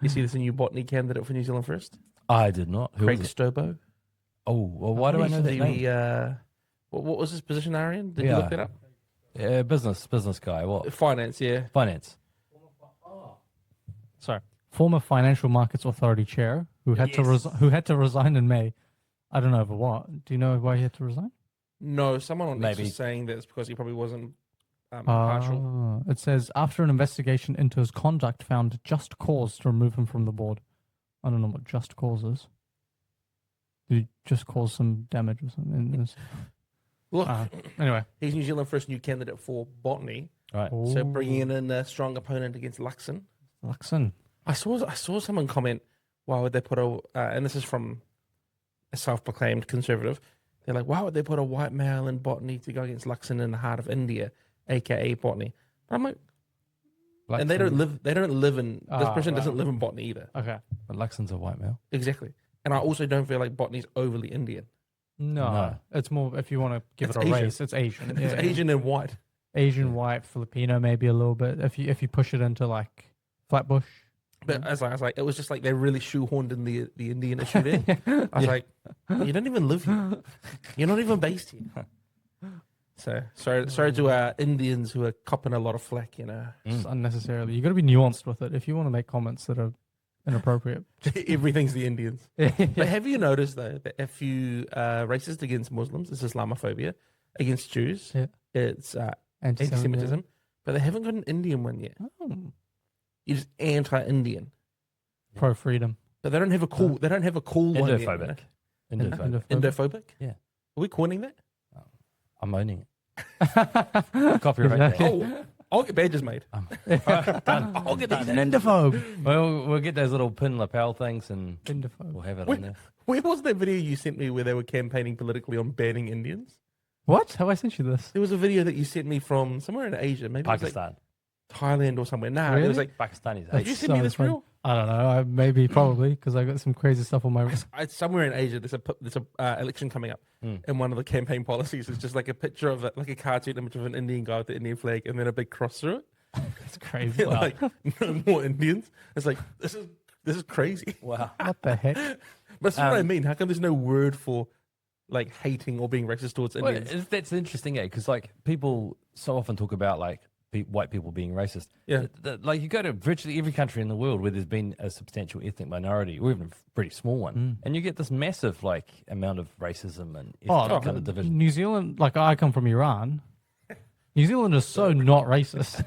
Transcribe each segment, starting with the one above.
You see, there's a new botany candidate for New Zealand First. I did not. Who Craig was it? Stobo. Oh, well, why do I know that name? What was his position, Arian? Did you look that up? Yeah, business guy. What? Finance, yeah. Finance. Sorry, former Financial Markets Authority chair who had to resign in May. I don't know over what. Do you know why he had to resign? No, someone on X Maybe. was saying that it's because he probably wasn't impartial. It says after an investigation into his conduct found just cause to remove him from the board. I don't know what just cause is. Did he just cause some damage or something? Look, anyway, he's New Zealand First new candidate for botany. Right. So bringing in a strong opponent against Luxon. I saw someone comment, why would they put and this is from a self-proclaimed conservative, they're like, why would they put a white male in botany to go against Luxon in the heart of India, aka botany? But I'm like, Luxon. and they don't live in, this person doesn't live in botany either. Okay. But Luxon's a white male. Exactly. And I also don't feel like botany's overly Indian. No, it's more, if you want to give it a Asian. race, it's Asian. It's Asian and white. Asian, white, Filipino, maybe a little bit. If you push it into like Flatbush. But as I was like, it was just like they really shoehorned in the Indian issue there. I was like, you don't even live here. You're not even based here. So sorry to Indians who are copping a lot of flack, Just unnecessarily. You got to be nuanced with it if you want to make comments that are inappropriate. Everything's the Indians. But have you noticed though that if you racist against Muslims, it's Islamophobia. Against Jews, it's anti-Semitism. But they haven't got an Indian one yet. Oh. You're just anti-Indian. Pro freedom. But they don't have a cool. They don't have a cool one yet. Endophobic. Endophobic. Yeah. Are we coining that? I'm owning it. Copyright. Oh, I'll get badges made. I'll get these an endophobe. Well, we'll get those little pin lapel things and Endophobe. we'll have it on there. Where was that video you sent me where they were campaigning politically on banning Indians? What? Have I sent you this? There was a video that you sent me from somewhere in Asia, maybe Pakistan. it was like Thailand or somewhere. Nah, Really? it was like, Pakistanis. did you send me this fun. real? I don't know. Maybe, probably, because I got some crazy stuff on my. It's somewhere in Asia. There's a election coming up, and one of the campaign policies is just like a picture of like a cartoon image of an Indian guy with the Indian flag, and then a big cross through it. It's crazy. Wow. Like no more Indians. It's like this is crazy. Wow. What the heck? But that's what I mean. How come there's no word for like hating or being racist towards Indians? Well, that's interesting, because like people so often talk about like white people being racist. Yeah. Like you go to virtually every country in the world where there's been a substantial ethnic minority, or even a pretty small one, and you get this massive like amount of racism and ethnic kind of division. New Zealand, like I come from Iran. New Zealand is so not racist.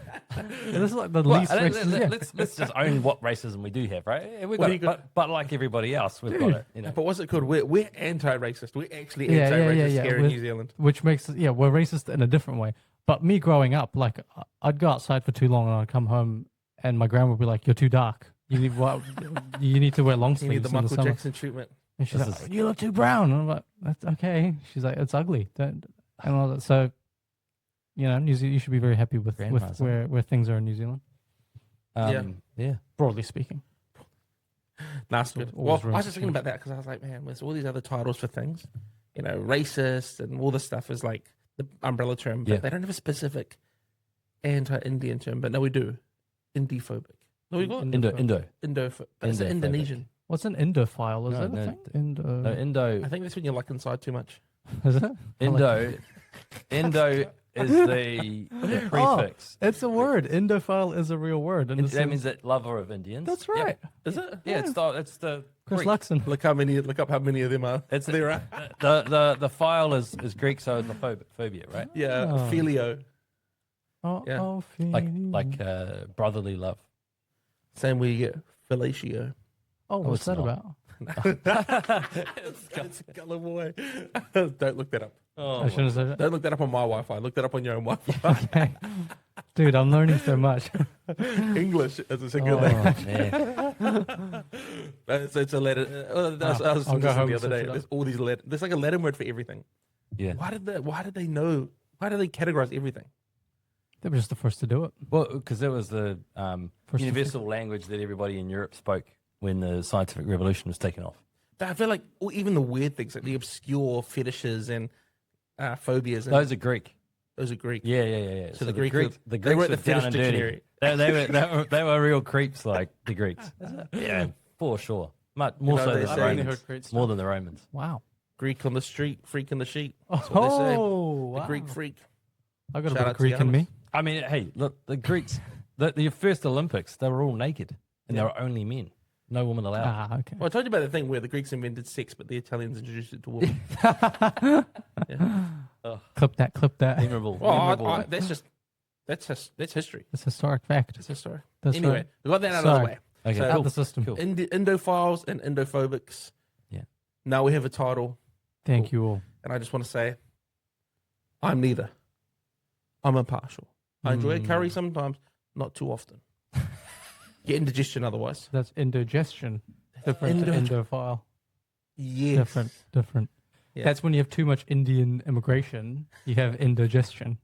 This is like the least racist. Let's just own what racism we do have, right? Yeah, we got it. But like everybody else, we've got it. But what's it called? We're anti-racist. We're actually anti-racist here in New Zealand. Which makes we're racist in a different way. But me growing up, like I'd go outside for too long and I'd come home and my grandma would be like, "You're too dark. You need to wear long sleeves." You need the in Michael summer." Jackson treatment. And she's like, "You look too brown." And I'm like, "That's okay." She's like, "It's ugly." And all that. So, New Zealand, you should be very happy with where things are in New Zealand. Yeah. Broadly speaking. That's good. Well, I was just thinking about that because I was like, man, there's all these other titles for things. Racist and all this stuff is like the umbrella term, but they don't have a specific anti-Indian term. But no, we do. Indophobic. No, we got Indo. That's Indonesian. What's an Indophile? Is that a thing? Indo. I think that's when you look inside too much. Is it? Indo is the prefix. It's a word. Indophile is a real word. And That means that lover of Indians. That's right. Is it? Yeah, it's the Chris Greek. Luxon. Look up how many of them are. It's there, right? The file is Greek, so it's a phobia, right? Yeah, Oh. filio. Oh, Like brotherly love. Same way you get fellatio. what's it's that not. about? It's a color boy. Don't look that up. I shouldn't have said it. Don't look that up on my Wi-Fi. Look that up on your own Wi-Fi. Okay. Dude, I'm learning so much. English as a single language. Man. It's a Latin. I was I'll go listening home the and other day. search it up. There's all these Latin. There's like a Latin word for everything. Yeah. Why did they know? Why do they categorize everything? They were just the first to do it. Well, because that was the First universal language that everybody in Europe spoke when the scientific revolution was taken off. I feel like even the weird things, like the obscure fetishes and phobias. And Those are Greek. Those are Greek. Yeah. So the Greeks the they wrote were the Finnish down and dirty. dictionary. They were real creeps, like the Greeks. Yeah, for sure. More so they than say- the I've only Romans. heard great More stuff. than the Romans. Wow. Greek on the street, freak in the sheet. That's what they say. Oh, The Greek freak. I got Shout a bit out of to Greek in me. Giannis. I mean, hey, look, the Greeks, the first Olympics, they were all naked and they were only men, no women allowed. Ah, okay. Well, I told you about the thing where the Greeks invented sex, but the Italians introduced it to women. Clip that. Memorable. Well, memorable. that's history. It's historic fact. That's history. That's Anyway, right. we got that out of the Sorry. way. Okay, so- Out cool. the system. Cool. Indophiles and Indophobics. Yeah. Now we have a title, Thank you all. and I just want to say, I'm neither. I'm impartial. I enjoy a curry sometimes, not too often. Get indigestion otherwise. That's indigestion. Different to endophile. Yes. Different. Yeah. That's when you have too much Indian immigration. You have indigestion.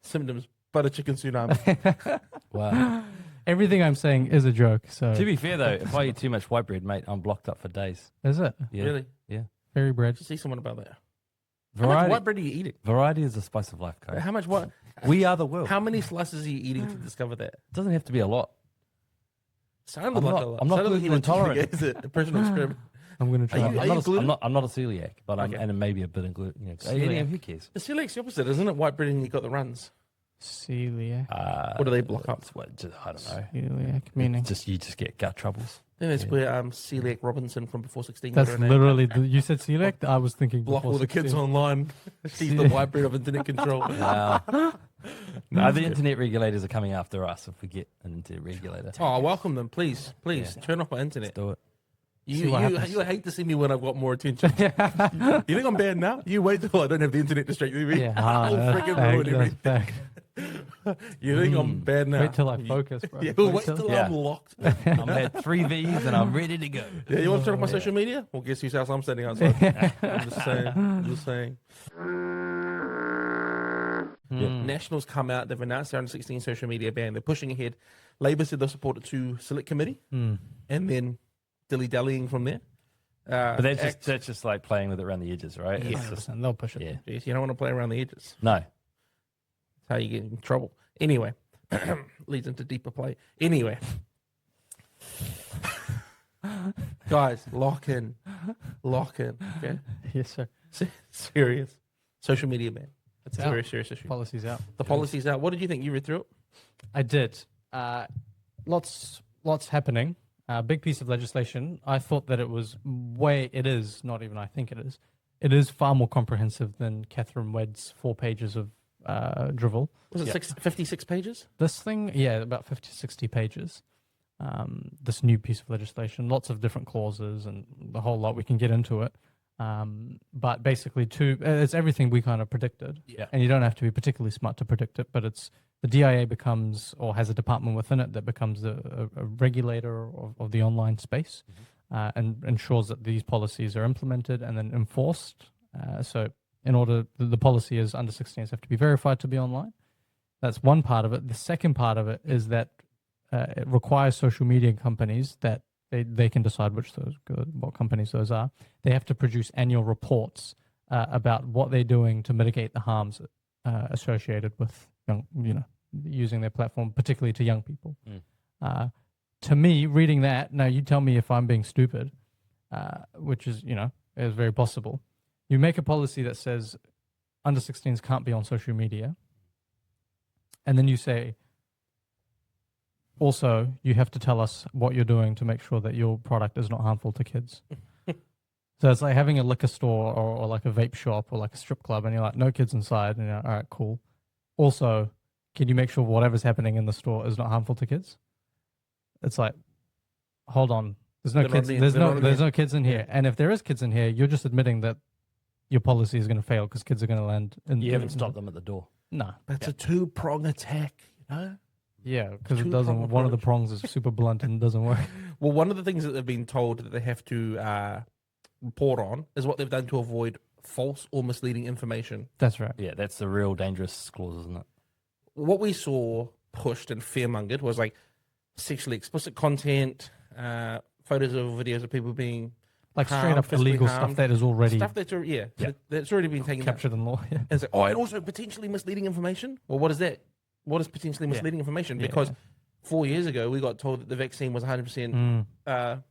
Symptoms, butter chicken tsunami. Wow. Everything I'm saying is a joke. So To be fair, though, if I eat too much white bread, mate, I'm blocked up for days. is it Yeah. Really? Yeah. fairy bread? Just see someone about that. How much Variety, white bread are you eating? variety is the spice of life, Cody. How much what? We are the world. How many slices are you eating to discover that? It doesn't have to be a lot. Sounded I'm like not- a lot. I'm not Sounded like you were gluten intolerant. Is it a personal experiment? I'm gonna try. you- it. are you gluten? I'm not a celiac, but I'm Okay. and maybe a bit of gluten. You know, Celiac. who cares? The celiac's the opposite, isn't it? White bread and you got the runs. Celiac. What do they block up? It's what, just, I don't know. Celiac meaning. You just get gut troubles. Then that's where Celiac Robinson from Before 16 That's got her name. literally. You said celiac. I was thinking Block before all the kids 16. online. She's the white bread of internet control. Wow. No, the internet regulators are coming after us if we get an internet regulator. Oh, welcome them, please. Turn off my internet. Let's do it. You what happens. you hate to see me when I've got more attention. You think I'm bad now? You wait till I don't have the internet distracting me. Yeah, I'll that's freaking fact, ruin that's everything. fact. You think I'm bad now? Wait till I focus, bro. Yeah, wait till Yeah. I'm locked. I'm at 3 V's and I'm ready to go. Yeah, you want to turn off my social media? Well, guess whose house I'm standing outside. I'm just saying. Nationals come out. They've announced their under 16 social media ban. They're pushing ahead. Labor said they'll support it to select committee, and then dilly dallying from there. But that's just like playing with it around the edges, right? Yeah. It's just, They'll push it. yeah. Jeez, you don't want to play around the edges. No. That's how you get in trouble. Anyway, leads into deeper play. Anyway, guys, lock in. Okay, Yes, sir. serious. Social media ban. That's a out. very serious issue. Policies out. The policy's out. What did you think? You read through it? I did. Lots happening. Big piece of legislation. I thought that it was it is, not even I think it is. It is far more comprehensive than Catherine Wedd's 4 pages of drivel. Was it 56 pages? This thing, yeah, about 50, 60 pages. This new piece of legislation, lots of different clauses and the whole lot. We can get into it. But basically, it's everything we kind of predicted. Yeah. And you don't have to be particularly smart to predict it, but it's the DIA becomes, or has a department within it that becomes a regulator of the online space, and ensures that these policies are implemented and then enforced. So in order, the policy is under 16s have to be verified to be online. That's one part of it. The second part of it is that it requires social media companies that they can decide what companies those are. They have to produce annual reports about what they're doing to mitigate the harms associated with using their platform, particularly to young people. To me, reading that, now you tell me if I'm being stupid, which is is very possible. You make a policy that says under 16s can't be on social media, and then you say, also, you have to tell us what you're doing to make sure that your product is not harmful to kids. So it's like having a liquor store or like a vape shop or like a strip club, and you're like, no kids inside. And you're like, all right, cool. Also, can you make sure whatever's happening in the store is not harmful to kids? It's like, hold on, there's no kids. There's no kids in here. And if there is kids in here, you're just admitting that your policy is going to fail because kids are going to land. You haven't stopped them at the door. No. That's a 2-prong attack, Yeah, because it Two-prong doesn't. One of the approach. prongs is super blunt and doesn't work. Well, one of the things that they've been told that they have to report on is what they've done to avoid false or misleading information. That's right. Yeah, that's the real dangerous clause, isn't it? What we saw pushed and fearmongered was like sexually explicit content, photos or videos of people being like straight harmed, up physically illegal harmed, stuff that is already stuff that's that's already been taken down. captured in law. Yeah. And it's like, and also potentially misleading information. Well, what is that? What is potentially misleading information? Because 4 years ago we got told that the vaccine was 100%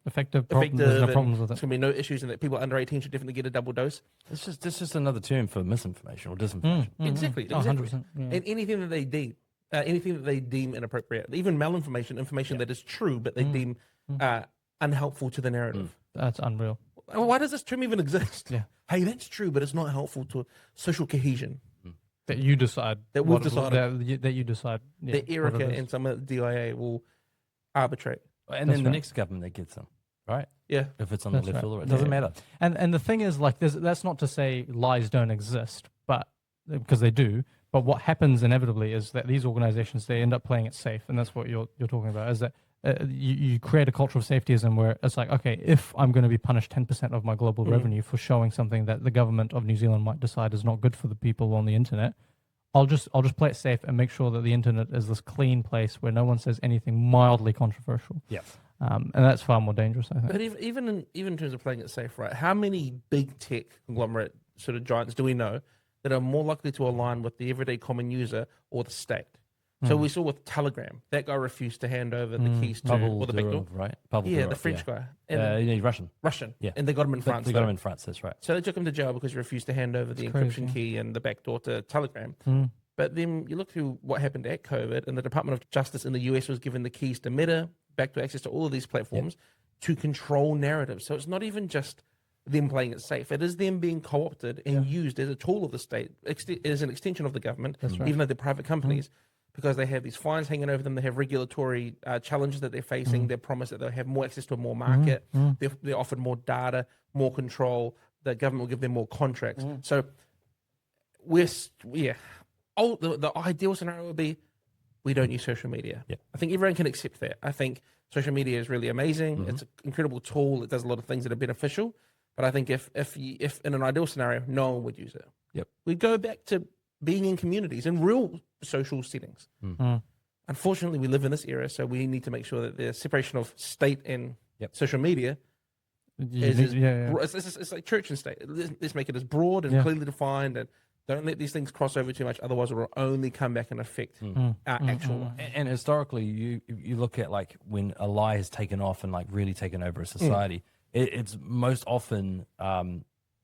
Effective. effective. There's no and problems with there's it. going to be no issues, and that people under 18 should definitely get a double dose. It's just another term for misinformation or disinformation. Exactly. Oh, 100%. And anything that they deem inappropriate, even information that is true, but they deem unhelpful to the narrative. That's unreal. Why does this term even exist? Yeah. Hey, that's true, but it's not helpful to social cohesion. That you decide. That we've decided. That you decide. Yeah, That Erica and some of the DIA will arbitrate. And then the next government that gets them, right? Yeah. If it's on the left right. or the right. It doesn't matter. And the thing is, like, that's not to say lies don't exist, but because they do. But what happens inevitably is that these organizations, they end up playing it safe, and that's what you're talking about. Is that you create a culture of safetyism where it's like, okay, if I'm going to be punished 10% of my global revenue for showing something that the government of New Zealand might decide is not good for the people on the internet, I'll just play it safe and make sure that the internet is this clean place where no one says anything mildly controversial. Yeah. And that's far more dangerous, I think. But even in terms of playing it safe, right? How many big tech conglomerate sort of giants do we know that are more likely to align with the everyday common user or the state? So we saw with Telegram, that guy refused to hand over the keys to or the back door. Right? The French guy. And Russian. Yeah. And they got him in France. They got him in France, that's right. So they took him to jail because he refused to hand over the encryption key and the back door to Telegram. But then you look through what happened at COVID, and the Department of Justice in the US was given the keys to Meta, backdoor access to all of these platforms to control narratives. So it's not even just them playing it safe. It is them being co-opted and used as a tool of the state, as an extension of the government, even though they're private companies, because they have these fines hanging over them. They have regulatory challenges that they're facing. They're promised that they'll have more access to a more market. They're offered more data, more control. The government will give them more contracts. So the ideal scenario would be we don't use social media. I think everyone can accept that. I think social media is really amazing. It's an incredible tool. It does a lot of things that are beneficial. But I think if in an ideal scenario, no one would use it. We'd go back to being in communities, in real social settings. Unfortunately, we live in this era, so we need to make sure that the separation of state and social media it's like church and state. Let's make it as broad and clearly defined, and don't let these things cross over too much. Otherwise, it will only come back and affect our actual life. And historically, you look at like when a lie has taken off and like really taken over a society, it's most often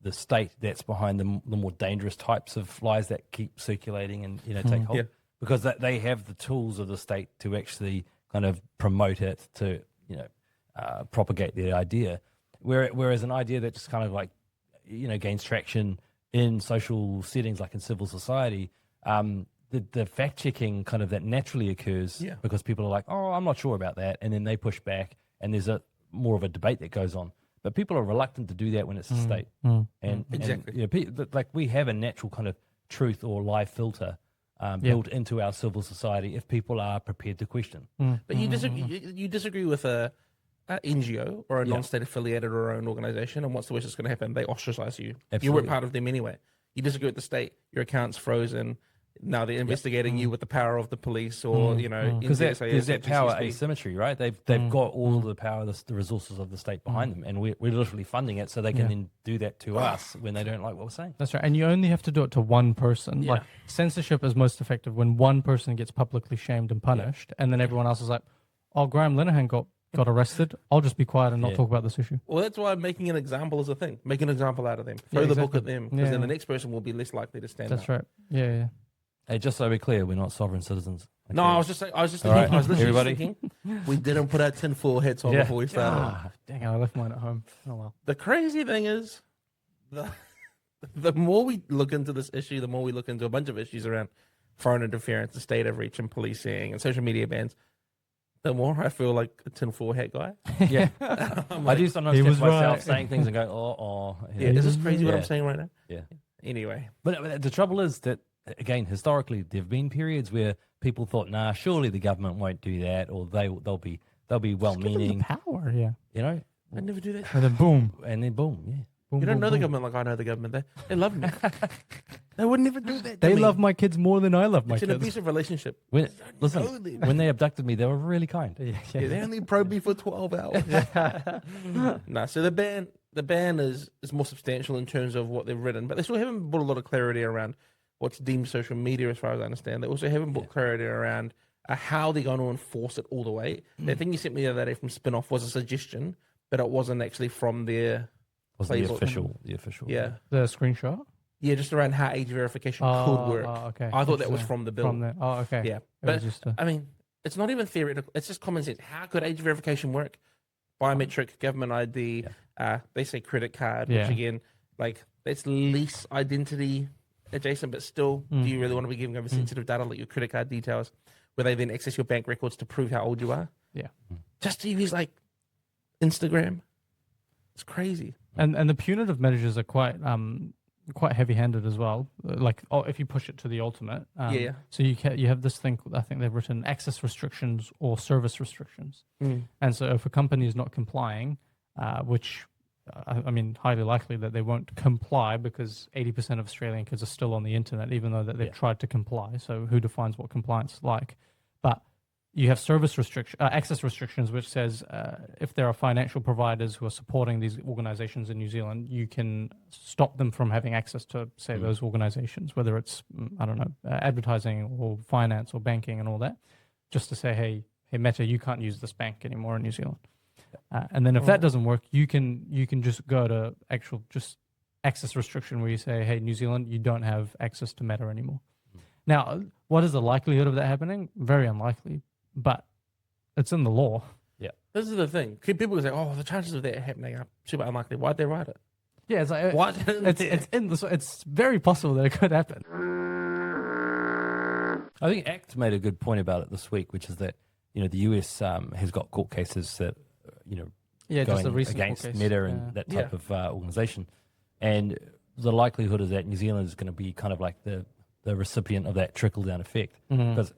the state that's behind the more dangerous types of lies that keep circulating and take hold, because they have the tools of the state to actually kind of promote it, to propagate the idea. Whereas an idea that just kind of like gains traction in social settings, like in civil society, the fact checking kind of that naturally occurs because people are like, oh, I'm not sure about that, and then they push back, and there's more of a debate that goes on. But people are reluctant to do that when it's the state. And like we have a natural kind of truth or lie filter built into our civil society if people are prepared to question. But you disagree with a NGO or a non-state affiliated or own organization, and what's the worst that's going to happen? They ostracize you. Absolutely. You weren't part of them anyway. You disagree with the state, your account's frozen. Now they're investigating you with the power of the police, or because there's that power asymmetry, right? They've got all the power, the resources of the state behind them, and we're literally funding it so they can then do that to us when they don't like what we're saying. That's right, and you only have to do it to one person. Like censorship is most effective when one person gets publicly shamed and punished, and then everyone else is like, "Oh, Graham Linehan got arrested. I'll just be quiet and not talk about this issue." Well, that's why making an example is a thing. Make an example out of them. Throw the book at them, because then the next person will be less likely to stand up. That's right. Yeah. Hey, just so we're clear, we're not sovereign citizens. Okay. No, I was just literally thinking, we didn't put our tinfoil hats on before we started. Dang it, I left mine at home. Oh well. The crazy thing is, the more we look into this issue, the more we look into a bunch of issues around foreign interference, the state overreach and policing and social media bans, the more I feel like a tinfoil hat guy. Yeah. I do sometimes catch myself saying things and go, oh. Yeah, is this crazy what I'm saying right now? Yeah. Anyway. But the trouble is that, again, historically, there have been periods where people thought, nah, surely the government won't do that, or they'll be well-meaning. Power, yeah. I never do that. And then boom. Boom, you don't know the government like I know the government. They love me. They would never do that. They love my kids more than I love my kids. It's an abusive relationship. When they abducted me, they were really kind. Yeah, they only probed me for 12 hours. So the ban, the ban is more substantial in terms of what they've written, but they still haven't brought a lot of clarity around what's deemed social media, as far as I understand. They also haven't brought clarity around how they're going to enforce it all the way. The thing you sent me the other day from Spinoff was a suggestion, but it wasn't actually from their playbook. The official. Yeah. The screenshot? Yeah, just around how age verification could work. Okay. I thought that was from the bill. Okay. Yeah. It But, was just I mean, it's not even theoretical. It's just common sense. How could age verification work? Biometric, government ID, they say credit card, which again, like, that's least identity adjacent, but still, do you really want to be giving over sensitive data like your credit card details, where they then access your bank records to prove how old you are? Yeah. Just to use, like, Instagram. It's crazy. And the punitive measures are quite heavy-handed as well. Like, if you push it to the ultimate. So you have this thing, I think they've written access restrictions or service restrictions. And so if a company is not complying, which I mean, highly likely that they won't comply because 80% of Australian kids are still on the internet, even though that they've tried to comply. So who defines what compliance is like? But you have access restrictions, which says if there are financial providers who are supporting these organizations in New Zealand, you can stop them from having access to, say, those organizations, whether it's, I don't know, advertising or finance or banking and all that, just to say, hey, Meta, you can't use this bank anymore in New Zealand. And then if that doesn't work, you can just go to just access restriction where you say, hey, New Zealand, you don't have access to Meta anymore. Now, what is the likelihood of that happening? Very unlikely, but it's in the law. Yeah. This is the thing. People say, oh, the chances of that happening are super unlikely. Why'd they write it? Yeah, it's like, what? It's very possible that it could happen. I think ACT made a good point about it this week, which is that, the US has got court cases that, just going the recent against court case. Meta and that type of organization. And the likelihood is that New Zealand is going to be kind of like the recipient of that trickle-down effect. Because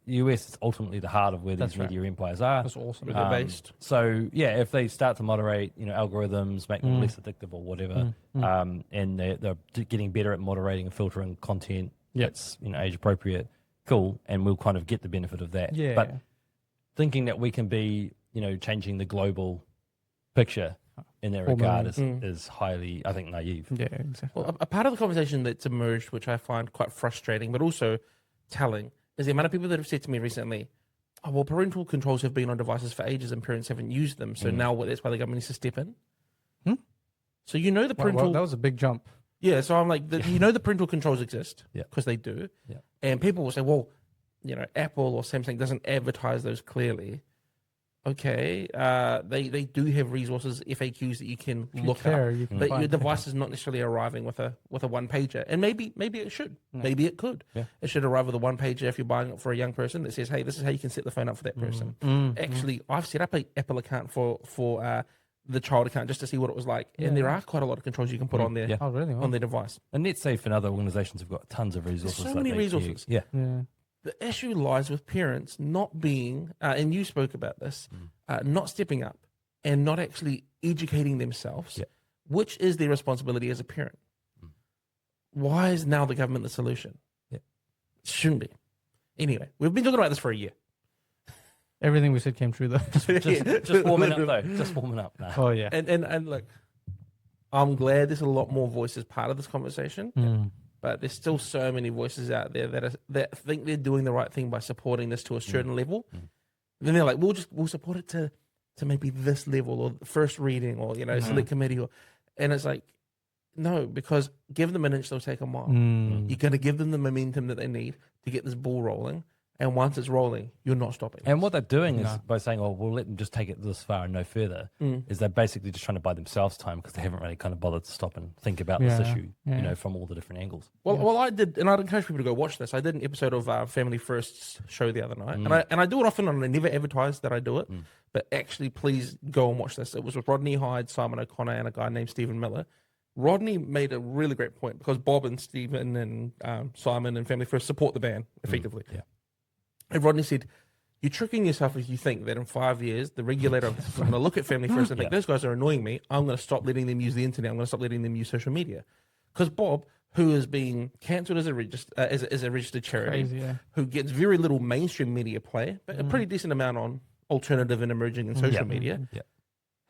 the US is ultimately the heart of where these media empires are. That's awesome. They're based. So, if they start to moderate, algorithms, make them less addictive or whatever, and they're getting better at moderating and filtering content that's, age appropriate, cool, and we'll kind of get the benefit of that. Yeah. But thinking that we can be, changing the global picture in that regard is highly, I think, naive. Yeah, exactly. Well, a part of the conversation that's emerged, which I find quite frustrating, but also telling, is the amount of people that have said to me recently, oh, well, parental controls have been on devices for ages and parents haven't used them, so now that's why the government needs to step in. So the parental... Well, that was a big jump. Yeah, so I'm like, the parental controls exist, because they do. Yeah. And people will say, well, Apple or Samsung doesn't advertise those clearly. Okay, they do have resources, FAQs that you can look up, but your device is not necessarily arriving with a one pager, and maybe it should, maybe it could. Yeah. It should arrive with a one pager if you're buying it for a young person that says, hey, this is how you can set the phone up for that person. Actually, I've set up an Apple account for the child account just to see what it was like, and there are quite a lot of controls you can put on there on their device. And NetSafe and other organizations have got tons of resources. There's so many resources. Yeah. The issue lies with parents not being, and you spoke about this, not stepping up and not actually educating themselves, which is their responsibility as a parent. Why is now the government the solution? It shouldn't be. Anyway, we've been talking about this for a year. Everything we said came true, though. just warming up, though. Just warming up. Nah. Oh, yeah. And look, I'm glad there's a lot more voices part of this conversation. But there's still so many voices out there that think they're doing the right thing by supporting this to a certain level. Then they're like, we'll support it to maybe this level or first reading or select committee and it's like, no, because give them an inch, they'll take a mile. You're going to give them the momentum that they need to get this ball rolling. And once it's rolling, you're not stopping. And what they're doing is by saying, oh, we'll let them just take it this far and no further, is they're basically just trying to buy themselves time because they haven't really kind of bothered to stop and think about this issue, from all the different angles. Well, I did, and I'd encourage people to go watch this. I did an episode of Family First's show the other night, and I do it often, and I never advertise that I do it, but actually, please go and watch this. It was with Rodney Hyde, Simon O'Connor, and a guy named Stephen Miller. Rodney made a really great point because Bob and Stephen and Simon and Family First support the ban effectively. And Rodney said, you're tricking yourself if you think that in 5 years, the regulator is going to look at Family First and think, those guys are annoying me. I'm going to stop letting them use the internet. I'm going to stop letting them use social media. Because Bob, who is being cancelled as a registered charity, who gets very little mainstream media play, but a pretty decent amount on alternative and emerging and social media,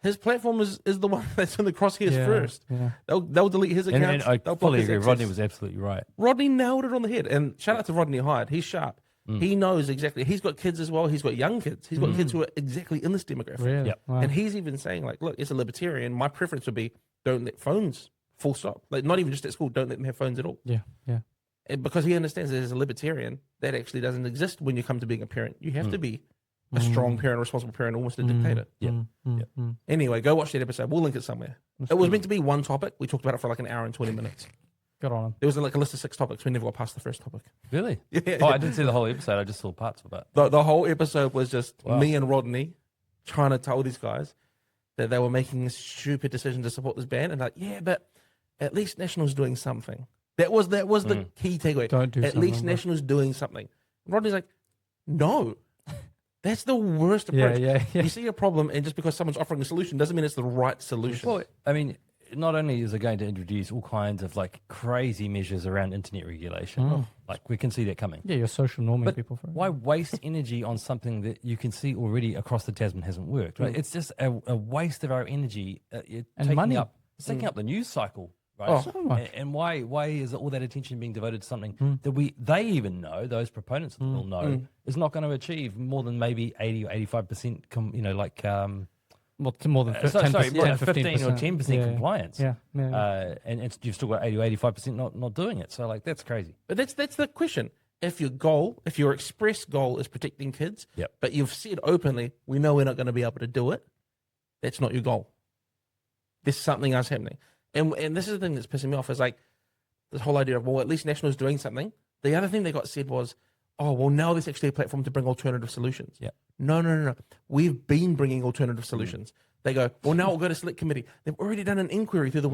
His platform is the one that's in the crosshairs first. Yeah. They'll delete his account. And I fully agree. Rodney was absolutely right. Rodney nailed it on the head. And shout out to Rodney Hyde. He's sharp. He knows exactly. He's got kids as well. He's got young kids. He's got kids who are exactly in this demographic. Really? Yep. Wow. And he's even saying, like, look, as a libertarian, my preference would be don't let phones, full stop. Like, not even just at school, don't let them have phones at all. Yeah. And because he understands that as a libertarian, that actually doesn't exist when you come to being a parent. You have to be a strong parent, a responsible parent, almost a dictator. Anyway, go watch that episode. We'll link it somewhere. It was meant to be one topic. We talked about it for like an hour and 20 minutes. Good on him. There was like a list of 6 topics. We never got past the first topic. Really? Yeah. Oh, I didn't see the whole episode. I just saw parts of it. The whole episode was just me and Rodney trying to tell these guys that they were making a stupid decision to support this band. And like, yeah, but at least National's doing something. That was the key takeaway. Don't do at something, least bro. National's doing something. And Rodney's like, no. That's the worst approach. Yeah. You see a problem, and just because someone's offering a solution doesn't mean it's the right solution. Well, I mean, not only is it going to introduce all kinds of like crazy measures around internet regulation, like we can see that coming. Yeah, you're social norming But people for it. why waste energy on something that you can see already across the Tasman hasn't worked? Right? It's just a waste of our energy. You're And taking money. It's taking up the news cycle. Right? Oh. So much. And why is all that attention being devoted to something that they even know, those proponents of the bill know, is not going to achieve more than maybe 80 or 85%, Well, to more than 10%, sorry, 10, 15 or 10% yeah, compliance. Yeah. And you've still got 80 or 85% not doing it. So, like, that's crazy. But that's the question. If your express goal is protecting kids, Yep. but you've said openly, we know we're not going to be able to do it, that's not your goal. There's something else happening. And this is the thing that's pissing me off is like this whole idea of, well, at least National's doing something. The other thing they got said was, oh, well, now there's actually a platform to bring alternative solutions. Yeah. No. We've been bringing alternative solutions. They go, well, now we'll go to select committee. They've already done an inquiry through the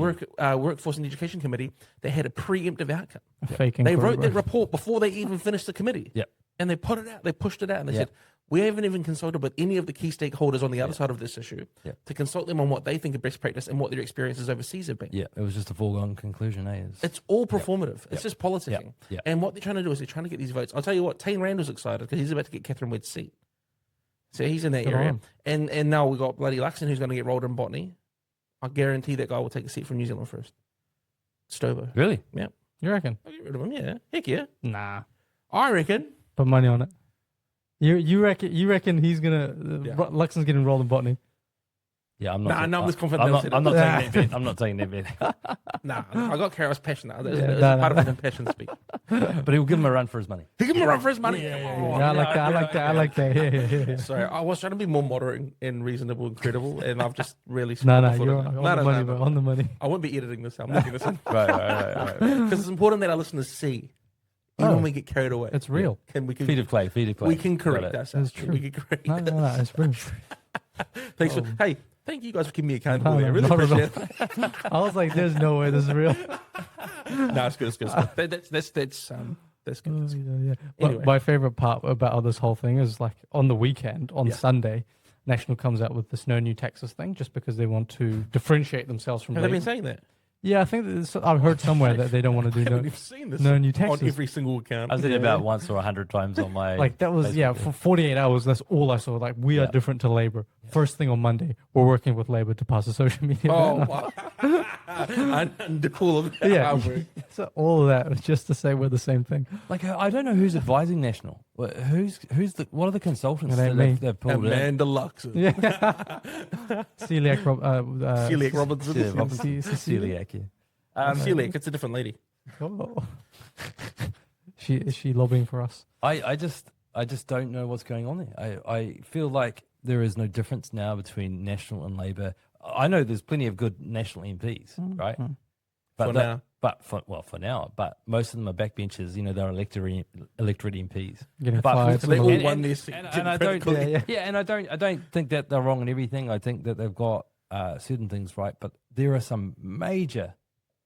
Workforce and Education Committee. They had a preemptive outcome. Faking. They wrote that report before they even finished the committee. Yep. And they put it out. They pushed it out. And they said, we haven't even consulted with any of the key stakeholders on the other side of this issue to consult them on what they think of best practice and what their experiences overseas have been. Yeah, it was just a foregone conclusion, It's all performative. It's just politicking. Yep. And what they're trying to do is they're trying to get these votes. I'll tell you what, Tane Randall's excited because he's about to get Catherine Wedd's seat. So he's in that Good area. on And now we've got bloody Luxon who's going to get rolled in botany. I guarantee that guy will take a seat from New Zealand first. Stobo. Really? You reckon? I'll get rid of him, yeah. Heck yeah. Nah. I reckon. Put money on it. You reckon he's gonna Luxon's getting rolled in botany? Yeah, I'm not. Nah, I'm just confident. I'm not taking that bet. I'm not taking that bet. Nah, I got Carol's passion. It's Yeah, part of his passion speak. But he'll give him a run for his money. He give him a run for his money. I like that. Yeah. Sorry, I was trying to be more moderate and reasonable and credible, and I've just really No, screwed you're up. on the money, bro. On the money. I won't be editing this. I'm leaving this in Right. because it's important that our listeners see. Even when we get carried away, It's real. Feet of clay. We can correct Got it. ourselves. It's true. We can correct. No, it's real. Thanks for, hey, thank you guys for keeping me accountable. I really not at appreciate it. I was like, there's no way this is real. No, it's good. It's good. That's good. Yeah. Anyway. My favorite part about this whole thing is like on the weekend, on Sunday, National comes out with this no new taxes thing just because they want to differentiate themselves from Have they Labour. been saying that? Yeah, I think I've heard somewhere that they don't want to do You've seen this no new on taxes. every single account. I've said it about once or 100 times on my. Like that was Facebook for 48 hours. That's all I saw. Like we are different to Labour. First thing on Monday, we're working with Labour to pass a social media Oh, ban. wow. And all of Yeah. our work. So all of that was just to say we're the same thing. Like I don't know who's advising National. What are the consultants It ain't that me. they've pulled in? Amanda Luxon. Yeah. Celiac Celiac Robinson. Yeah, Robinson. Celiac. Yeah. Celiac, it's a different lady. Oh. Is she lobbying for us? I just don't know what's going on there. I feel like there is no difference now between National and Labour. I know there's plenty of good National MPs, right? For now. For now. But most of them are backbenchers. They're electorate MPs. Getting But fired. They from all the- won their seat. And I don't. Yeah. And I don't think that they're wrong in everything. I think that they've got certain things right, but there are some major,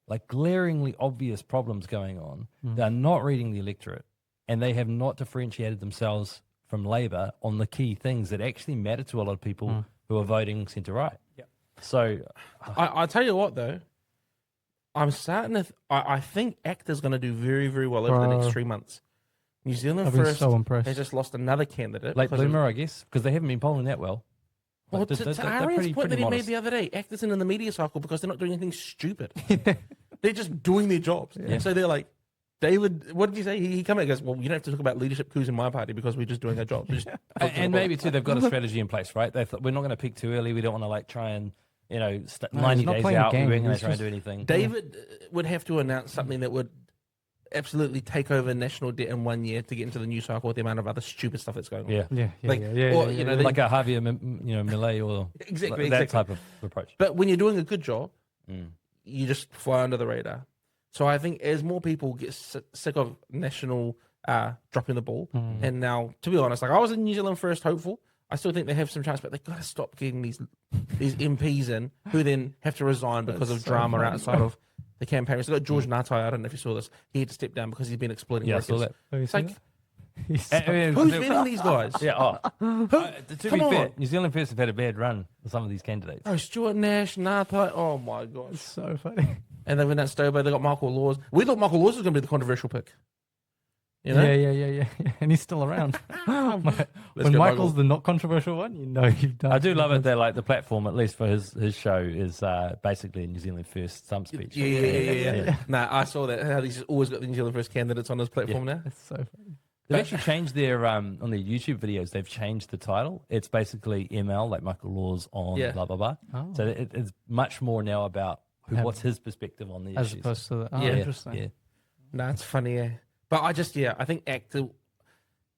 like glaringly obvious problems going on. They're not reading the electorate, and they have not differentiated themselves from Labour on the key things that actually matter to a lot of people who are voting centre right. Yeah. So, I tell you what, though, I'm starting to. I think ACT is going to do very, very well over the next 3 months. New Zealand I've been First so impressed. has just lost another candidate. late because of- bloomer, I guess, because they haven't been polling that well. Or They're- to they're Arian's pretty point that he made modest. the other day, ACT isn't in the media cycle because they're not doing anything stupid. They're just doing their jobs. Yeah. So they're like, David, what did you say? He came out and goes, well, you don't have to talk about leadership coups in my party because we're just doing our job. Just And maybe too, they've got a strategy in place, right? They thought we're not going to peak too early. We don't want to like try and 90 he's not days playing a out. game. We're going to He's try and just- do anything. David would have to announce something that would absolutely take over national debt in 1 year to get into the new cycle with the amount of other stupid stuff that's going on. Yeah, Like, or, yeah. you know, like a Javier, Millet or Exactly, that exactly. type of approach. But when you're doing a good job, Mm. you just fly under the radar. So I think as more people get sick of national dropping the ball, and now, to be honest, like I was in New Zealand first hopeful. I still think they have some chance, but they've got to stop getting these MPs in who then have to resign because of drama outside of the campaign. So got George Natai, I don't know if you saw this. He had to step down because he's been exploiting Yeah, I workers. saw that. It's like, He's I mean, who's the- vetting these guys? Yeah. To be Come fair, on. New Zealand first have had a bad run with some of these candidates. Oh, Stuart Nash, Natai. Oh my gosh. so funny. And then when that Stobo, they got Michael Laws. We thought Michael Laws was going to be the controversial pick. You know? Yeah. And he's still around. When go, Michael's Michael. the not controversial one, you know you've done. I do love it that like the platform, at least for his show, is basically a New Zealand first stump speech. Yeah. Nah, I saw that. How he's always got the New Zealand first candidates on his platform now. It's so funny. They've actually changed their on their YouTube videos. They've changed the title. It's basically ML, like Michael Laws on Yeah. blah blah blah. Oh. So it's much more now about what's his perspective on the As issues. opposed to the, Yeah. interesting. Yeah. Nah, it's funny, yeah. But I think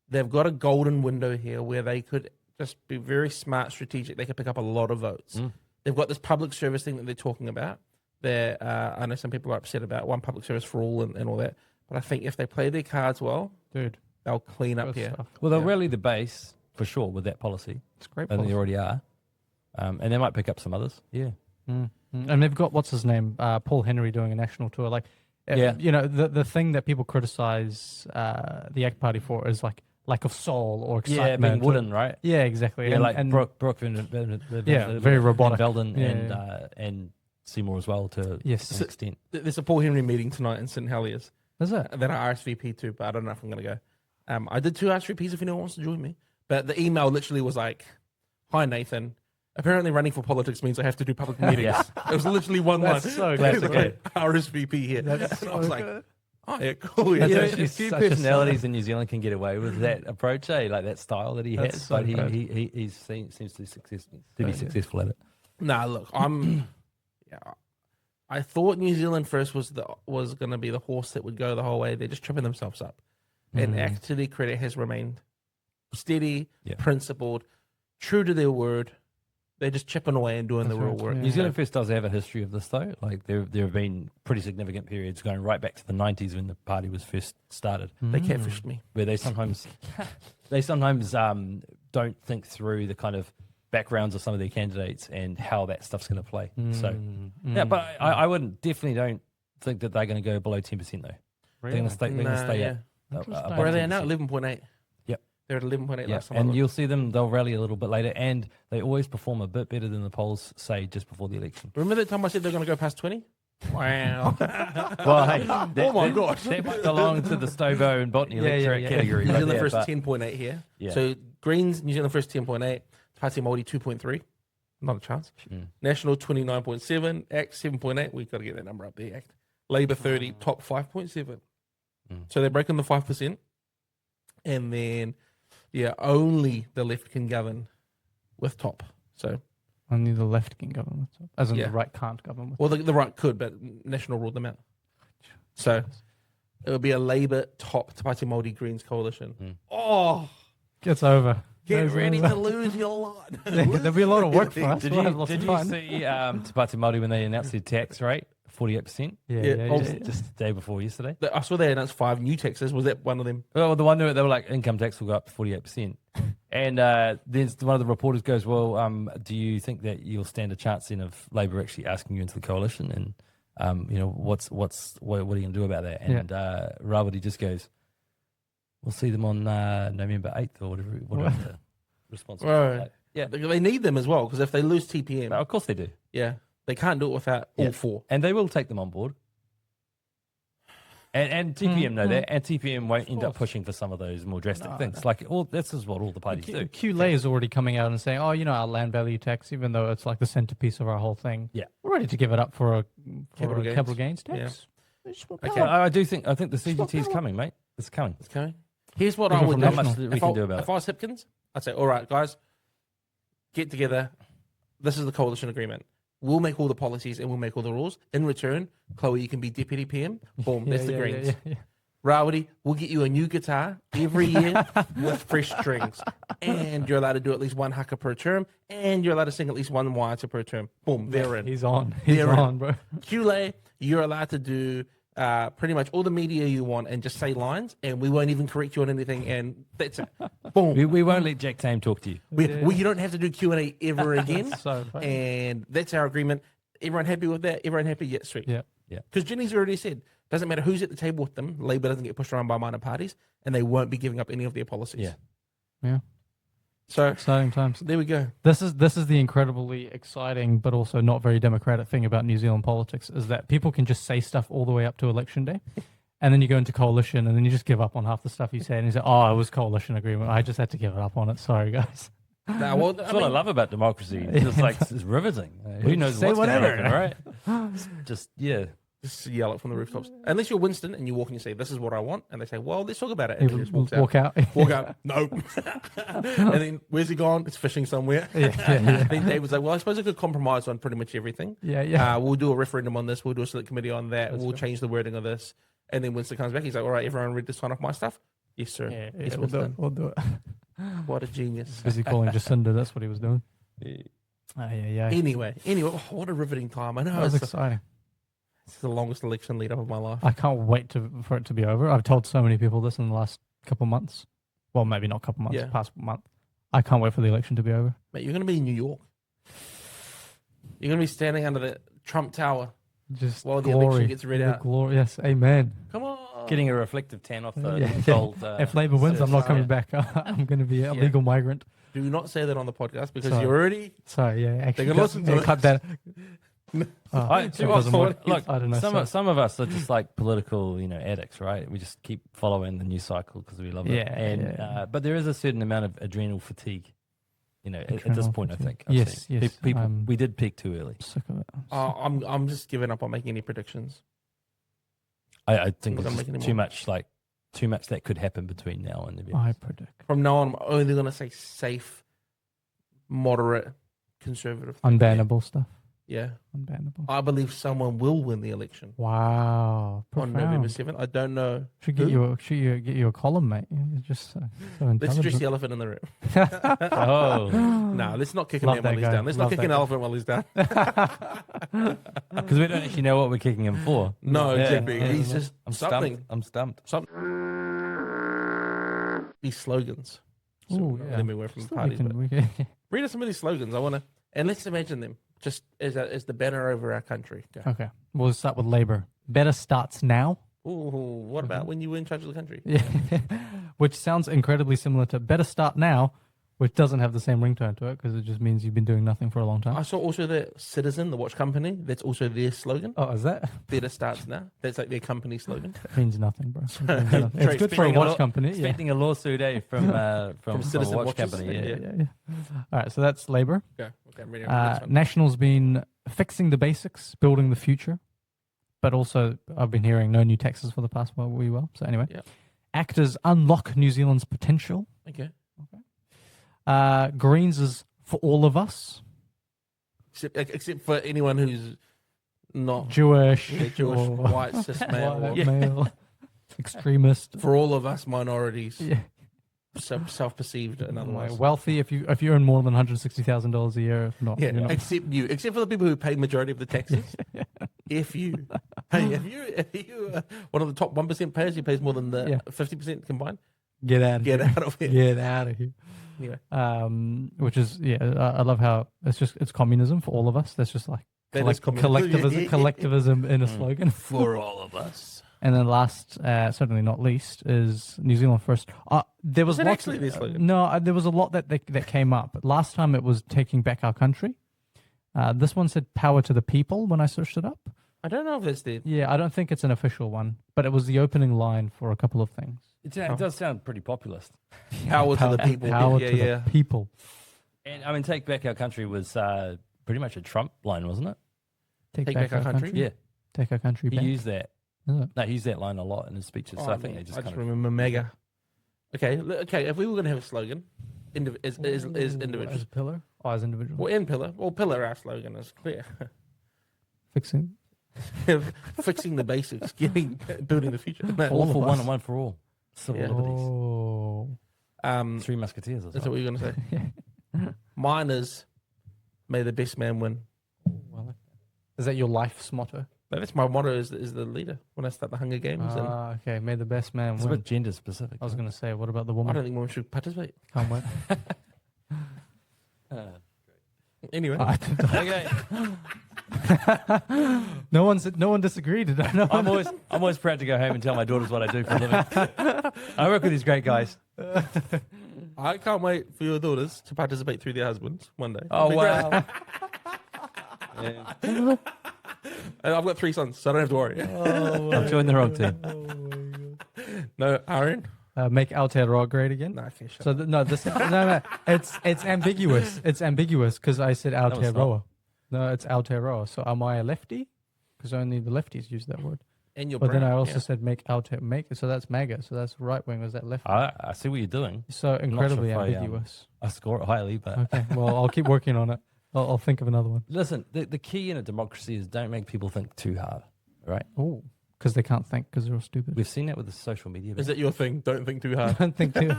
they've got a golden window here where they could just be very smart, strategic. They could pick up a lot of votes. They've got this public service thing that they're talking about. I know some people are upset about one public service for all and all that. But I think if they play their cards well, Dude, they'll clean up good here. stuff. Well, they'll rally the base for sure with that policy. It's great. I think they already are, and they might pick up some others. Yeah. And they've got what's his name, Paul Henry, doing a national tour. Like, Yeah. you know, the thing that people criticize the ACT Party for is like lack of soul or excitement. Yeah, being wooden, right? Yeah, exactly. Yeah, and Brooke very robotic. Belden Yeah, and Seymour as well to Yes. an extent. There's a Paul Henry meeting tonight in St Heliers Is it? that I RSVP to, but I don't know if I'm going to go. I did 2 RSVPs if anyone wants to join me. But the email literally was like, "Hi, Nathan. Apparently running for politics means I have to do public meetings." Yeah. It was literally one line. That's so Classic, good. eh? RSVP here. That's and I was so like, good. "Oh, yeah, cool." Yeah. That's Yeah, actually a few such a personalities in New Zealand can get away with that approach, like that style that he That's has. so But good. he seems to be successful at it. Nah, look, I thought New Zealand first was going to be the horse that would go the whole way. They're just tripping themselves up. And ACT, to their credit, has remained steady, Yeah. principled, true to their word. They're just chipping away and doing That's the real right, work. yeah. New Zealand First does have a history of this, though. Like there have been pretty significant periods going right back to the 90s when the party was first started, They catfished me. where they sometimes don't think through the kind of backgrounds of some of their candidates and how that stuff's going to play. So yeah, but I wouldn't definitely don't think that they're going to go below 10% though. They're going to stay. They're going to Nah, stay yeah. at. above Where are they now? 10%. 11.8. Yep. They're at 11.8 Yeah, last time. I and looked. you'll see them. They'll rally a little bit later, and they always perform a bit better than the polls say just before the election. Remember that time I said they're going to go past 20? Wow. Well, hey, Oh my gosh. that might belong to the Stobo and Botany Yeah, electorate yeah. category. New right Zealand there, first but- 10.8 here. Yeah. So Greens, New Zealand first 10.8, Party Māori 2.3. Not a chance. National 29.7, ACT 7.8. We've got to get that number up there, ACT. Labour 30, top 5.7. So they're breaking the 5%. And then, yeah, only the left can govern with top. So, Only the left can govern with top. As in Yeah. the right can't govern with well, the right could, but National ruled them out. So it would be a Labour top Te Pāti Māori Greens coalition. Oh, Gets over. get Goes ready over. to lose your lot. There'll be a lot of work for us. Did We'll you, have lots did of you fun. see Te Pāti Māori when they announced their tax rate, 48%? Yeah. Just the day before yesterday. I saw they announced 5 new taxes. Was that one of them? Well, the one that they were like, income tax will go up to 48%. And then one of the reporters goes, well, do you think that you'll stand a chance then of Labour actually asking you into the coalition? And, what are you going to do about that? And Rawati just goes, we'll see them on November 8th or whatever the response was. Right. Like, yeah, They need them as well because if they lose TPM, of course they do. yeah, they can't do it without Yeah. all 4. And they will take them on board. And TPM know that, and TPM won't end up pushing for some of those more drastic things. Like this is what all the parties do. QLA is already coming out and saying, "Oh, our land value tax, even though it's like the centerpiece of our whole thing, we're ready to give it up for a capital gains tax." Yeah. Okay, I think the CGT is coming, mate. It's coming. It's coming. Here's what I would do. How much we can do about it. If I was Hipkins, I'd say, all right, guys, get together. This is the coalition agreement. We'll make all the policies and we'll make all the rules. In return, Chloe, you can be deputy PM. Boom, that's the Greens. Yeah. Rawadi, we'll get you a new guitar every year with fresh strings. And you're allowed to do at least one haka per term. And you're allowed to sing at least one waiata per term. Boom, they're in. He's on, bro. QLA, you're allowed to do pretty much all the media you want and just say lines, and we won't even correct you on anything, and that's it. Boom. We won't let Jack Tame talk to you. You don't have to do Q&A ever again. So funny. And that's our agreement. Everyone happy with that? Everyone happy? Yeah, sweet. Yeah. Because Jenny's already said, doesn't matter who's at the table with them, Labour doesn't get pushed around by minor parties, and they won't be giving up any of their policies. Yeah. So exciting times. There we go. This is the incredibly exciting but also not very democratic thing about New Zealand politics is that people can just say stuff all the way up to election day, and then you go into coalition and then you just give up on half the stuff you said and you say, "Oh, it was coalition agreement. I just had to give it up on it. Sorry, guys." That's what I love about democracy. It's just like it's riveting. Who knows what's going to happen, right? Just Just yell it from the rooftops. Unless you're Winston and you walk and you say, "This is what I want," and they say, "Well, let's talk about it." And he just walk out. Walk out. No. And then where's he gone? It's fishing somewhere. Then David's like, "Well, I suppose I could compromise on pretty much everything. We'll do a referendum on this. We'll do a select committee on that. We'll change the wording of this." And then Winston comes back. He's like, "All right, everyone read to sign off my stuff?" Yes, sir. Yes, Winston. We'll do it. What a genius. Busy calling Jacinda. That's what he was doing. Anyway, what a riveting time. I know. That was exciting. It's the longest election lead up of my life. I can't wait for it to be over. I've told so many people this in the last couple months. Well, maybe not couple months, past month. I can't wait for the election to be over. Mate, you're going to be in New York. You're going to be standing under the Trump Tower just while glory, the election gets read out. Glory, yes, amen. Come on. Getting a reflective tan off the gold. If Labour wins, I'm not coming back. I'm going to be a legal migrant. Do not say that on the podcast because you're already... Sorry, actually. They're going to listen to it. Cut that. Look, I don't know. Some of us are just like political, addicts, right? We just keep following the news cycle because we love it. But there is a certain amount of adrenal fatigue, at this point. Fatigue. I think. Yes. People, we did peak too early. Sick of it. I'm just giving up on making any predictions. I think there's too much that could happen between now and the event. I predict from now on, I'm only going to say safe, moderate, conservative, unbannable stuff. Yeah. Unbannable. I believe someone will win the election. Wow. Profound. On November 7th. I don't know. Should get you a column, mate. You're just so let's address the elephant in the room. No, let's not kick him while he's down. Let's not kick an elephant while he's down. Because we don't actually know what we're kicking him for. No, exactly. He's just something. I'm stumped. These slogans. Oh, Let me away from the parties. Read us some of these slogans. I want to, and let's imagine them. Just as the banner over our country. Okay. We'll start with Labour. Better starts now. Ooh, what about when you were in charge of the country? Yeah. Which sounds incredibly similar to Better Start Now, which doesn't have the same ringtone to it because it just means you've been doing nothing for a long time. I saw also the Citizen, the watch company. That's also their slogan. Oh, is that? Better starts now. That's like their company slogan. It means nothing, bro. It's good for a watch company. Expecting a lawsuit, from Citizen a watch watches. company. Yeah. All right, so that's Labour. Okay, I'm ready. National's been fixing the basics, building the future, but also I've been hearing no new taxes for the past wee while. So anyway, Actors unlock New Zealand's potential. Okay. Greens is for all of us. Except for anyone who's not Jewish, white, cis male, male, extremist. For all of us minorities, self-perceived and otherwise. Wealthy, if you earn more than $160,000 a year, if not, except for the people who pay majority of the taxes. If you one of the top 1% payers, who pays more than the 50% combined. Get out of here. Get out of here. Yeah. Which is I love how it's communism for all of us. That's just like collectivism in a slogan for all of us. And then last, certainly not least, is New Zealand first. There was lots actually this slogan? No, there was a lot that came up. Last time it was taking back our country. This one said power to the people when I searched it up. I don't know if it's the. Yeah, I don't think it's an official one, but it was the opening line for a couple of things. It does sound pretty populist. Power to the people. Power to the people. And I mean, Take Back Our Country was pretty much a Trump line, wasn't it? Take back our country. Yeah. Take our country back. He used that. Is it? No, he used that line a lot in his speeches. So I think they just I kind just of remember mega. Okay. If we were going to have a slogan, is individuals. As a pillar? Oh, as individual. Well, in pillar. Well, pillar, our slogan is clear. Fixing. Fixing the basics, building the future. No, all for one and one for all. Civil liberties. Oh. Three Musketeers. That's what you're going to say. Mine is, may the best man win. Is that your life's motto? No, that's my motto is the leader when I start the Hunger Games. Okay. May the best man It's win. a bit gender specific. I was going to say, what about the I woman? don't think women should participate. Can't wait. Anyway. Okay. No one disagreed. I'm always proud to go home and tell my daughters what I do for a living. I work with these great guys. I can't wait for your daughters to participate through their husbands one day. Oh, wow. And I've got 3 sons, so I don't have to worry. I've joined the wrong team. No, Aaron? Make Aotearoa great again. No, okay, shut So no, it's ambiguous. It's ambiguous because I said No, it's Aotearoa. No, it's Aotearoa. So am I a lefty? Because only the lefties use that word. And your But then I brown, also said make. So that's MAGA. So that's right wing. Was that left? I see what you're doing. So incredibly if I, ambiguous. I score it highly, but Okay, well I'll keep working on it. I'll think of another one. listen, the key in a democracy is don't make people think too hard, right? Oh, because they can't think because they're all stupid. We've seen that with the social media. Is that your thing? Don't think too hard. Don't think too.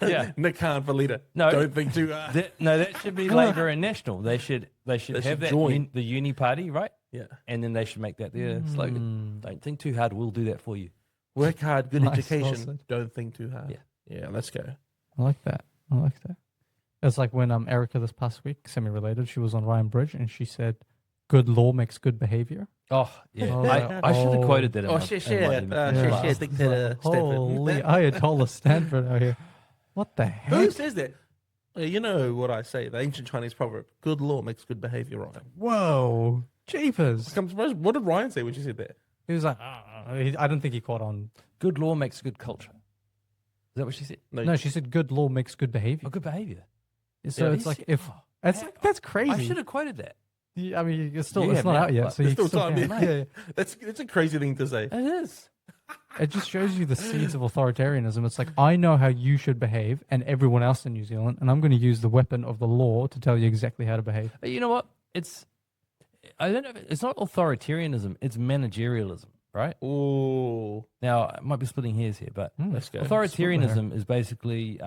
Yeah. Nick Khan for leader. No. Don't think too hard. That should be Labour and National. They should should have that join. the uni party, right? Yeah. And then they should make that their slogan. Don't think too hard. We'll do that for you. Work hard, good Nice, education. well said. Don't think too hard. Yeah. Yeah, let's go. I like that. It's like when Erica this past week, semi-related, she was on Ryan Bridge and she said, "Good law makes good behavior." Oh, yeah. Oh, I should have oh. quoted that. In Oh, my- shit, in my shit. email. Shit, dictator Stanford. Holy Ayatollah Stanford out here. What the heck? Who says that? You know what I say, the ancient Chinese proverb, good law makes good behavior, Ryan. Whoa. Jeepers. What did Ryan say when she said that? He was like, I don't think he caught on. Good law makes good culture. Is that what she said? No, she said good law makes good behavior. Oh, good behavior. So Yeah, it's like if that's crazy. I should have quoted that. I mean, it's You not have now, out yet, but so there's you still still time, can. yeah. Yeah. It's a crazy thing to say. It is. It just shows you the seeds of authoritarianism. It's like, I know how you should behave and everyone else in New Zealand, and I'm going to use the weapon of the law to tell you exactly how to behave. But you know what? I don't know. It's not authoritarianism. It's managerialism, right? Ooh. Now, I might be splitting hairs here, but Let's go. authoritarianism is basically